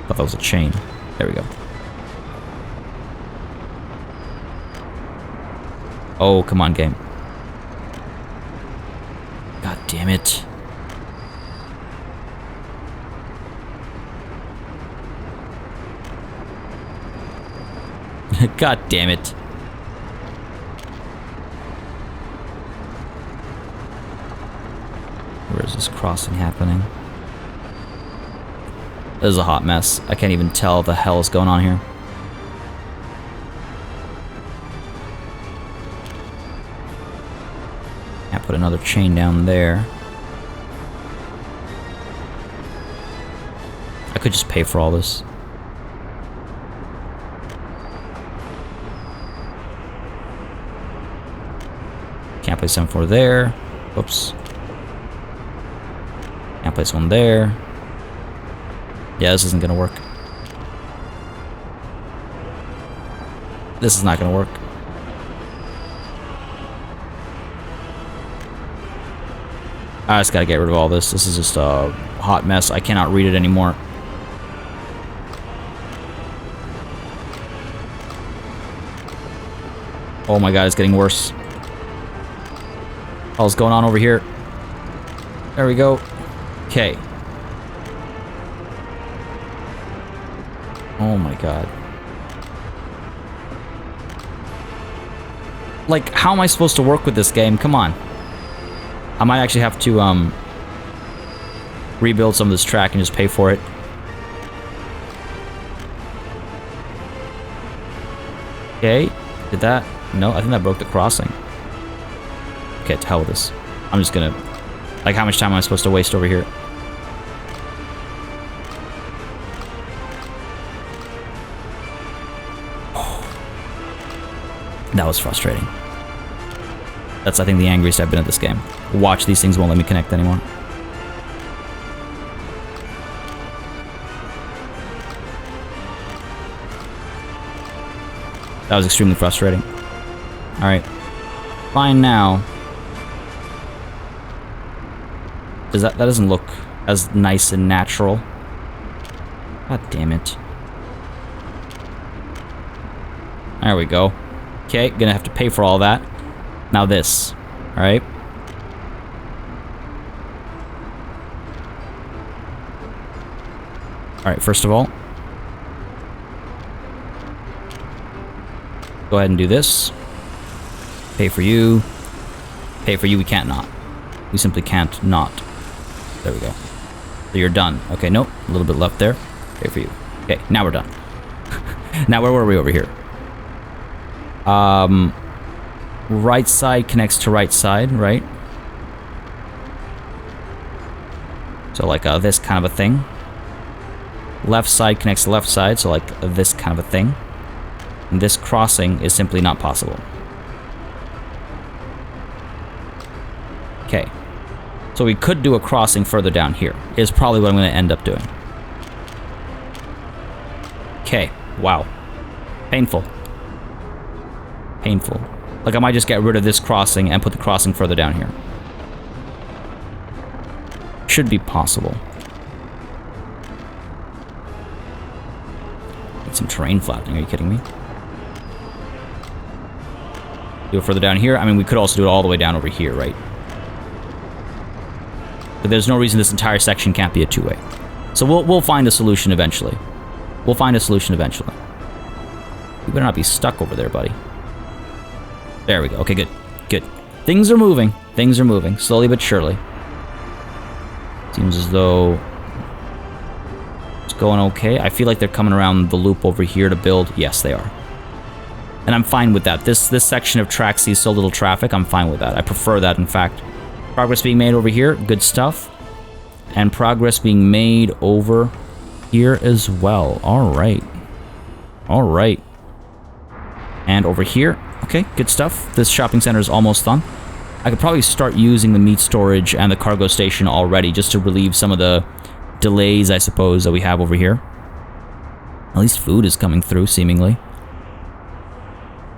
Thought that was a chain. There we go. Oh, come on, game. God damn it. God damn it. Where is this crossing happening? This is a hot mess. I can't even tell what the hell is going on here. Can't put another chain down there. I could just pay for all this. Can't place M4 there. Whoops. Can't place one there. Yeah, this isn't gonna work. This is not gonna work. I just gotta get rid of all this. This is just a hot mess. I cannot read it anymore. Oh my god, it's getting worse. What's going on over here? There we go. Okay. Oh my god. Like, how am I supposed to work with this game? Come on. I might actually have to, rebuild some of this track and just pay for it. Okay. Did that? No, I think that broke the crossing. Okay, to hell with this. I'm just gonna... Like, how much time am I supposed to waste over here? That was frustrating. That's, I think, the angriest I've been at this game. Watch, these things won't let me connect anymore. That was extremely frustrating. Alright. Fine now. That doesn't look as nice and natural. God damn it. There we go. Okay, gonna have to pay for all that. Now this. Alright. Alright, first of all, go ahead and do this. Pay for you. Pay for you, we can't not. We simply can't not. There we go. So you're done. Okay, nope. A little bit left there. Pay for you. Okay, now we're done. Now where were we over here? Right side connects to right side, right? So like this kind of a thing. Left side connects to left side, so like this kind of a thing. And this crossing is simply not possible. Okay. So we could do a crossing further down here, is probably what I'm going to end up doing. Okay. Wow. Painful. Painful. Like, I might just get rid of this crossing and put the crossing further down here. Should be possible. Need some terrain flattening, are you kidding me? Do it further down here? I mean, we could also do it all the way down over here, right? But there's no reason this entire section can't be a two-way. So we'll find a solution eventually. We'll find a solution eventually. You better not be stuck over there, buddy. There we go. Okay, good. Good. Things are moving. Things are moving. Slowly but surely. Seems as though it's going okay. I feel like they're coming around the loop over here to build. Yes, they are. And I'm fine with that. This section of track sees so little traffic. I'm fine with that. I prefer that, in fact. Progress being made over here. Good stuff. And progress being made over here as well. All right. All right. And over here. Okay, good stuff. This shopping center is almost done. I could probably start using the meat storage and the cargo station already just to relieve some of the delays, I suppose, that we have over here. At least food is coming through, seemingly.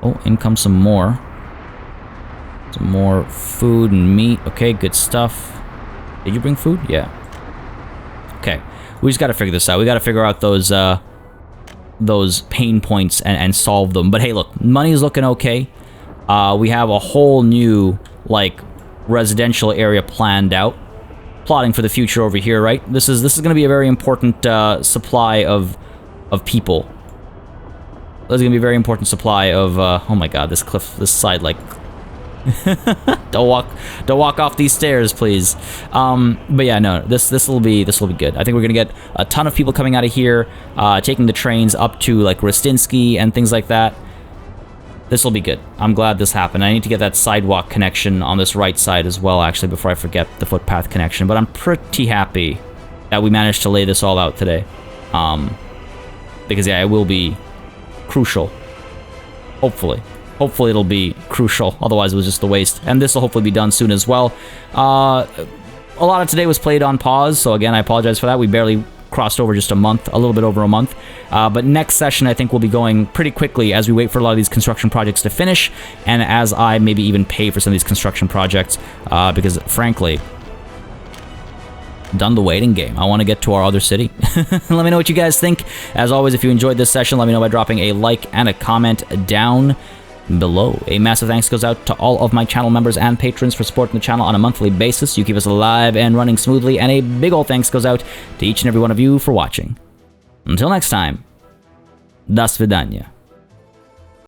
Oh, in comes some more. Some more food and meat. Okay, good stuff. Did you bring food? Yeah. Okay. We just gotta figure this out. We gotta figure out those pain points and solve them. But hey, look, money's looking okay. We have a whole new, like, residential area planned out. Plotting for the future over here, right? This is gonna be a very important supply of people. There's gonna be a very important supply of, oh my god, this cliff, this side, like, don't walk off these stairs, please. But yeah, no, this will be good. I think we're gonna get a ton of people coming out of here, taking the trains up to like Rostinsky and things like that. This will be good. I'm glad this happened. I need to get that sidewalk connection on this right side as well, actually, before I forget the footpath connection. But I'm pretty happy that we managed to lay this all out today. Because yeah, it will be crucial. Hopefully it'll be crucial. Otherwise, it was just a waste. And this will hopefully be done soon as well. A lot of today was played on pause, so again, I apologize for that. We barely crossed over just a month, a little bit over a month. But next session, I think we'll be going pretty quickly as we wait for a lot of these construction projects to finish, and as I maybe even pay for some of these construction projects, because frankly, done the waiting game. I want to get to our other city. Let me know what you guys think. As always, if you enjoyed this session, let me know by dropping a like and a comment down below. A massive thanks goes out to all of my channel members and patrons for supporting the channel on a monthly basis. You keep us alive and running smoothly, and a big ol' thanks goes out to each and every one of you for watching. Until next time, до свидания.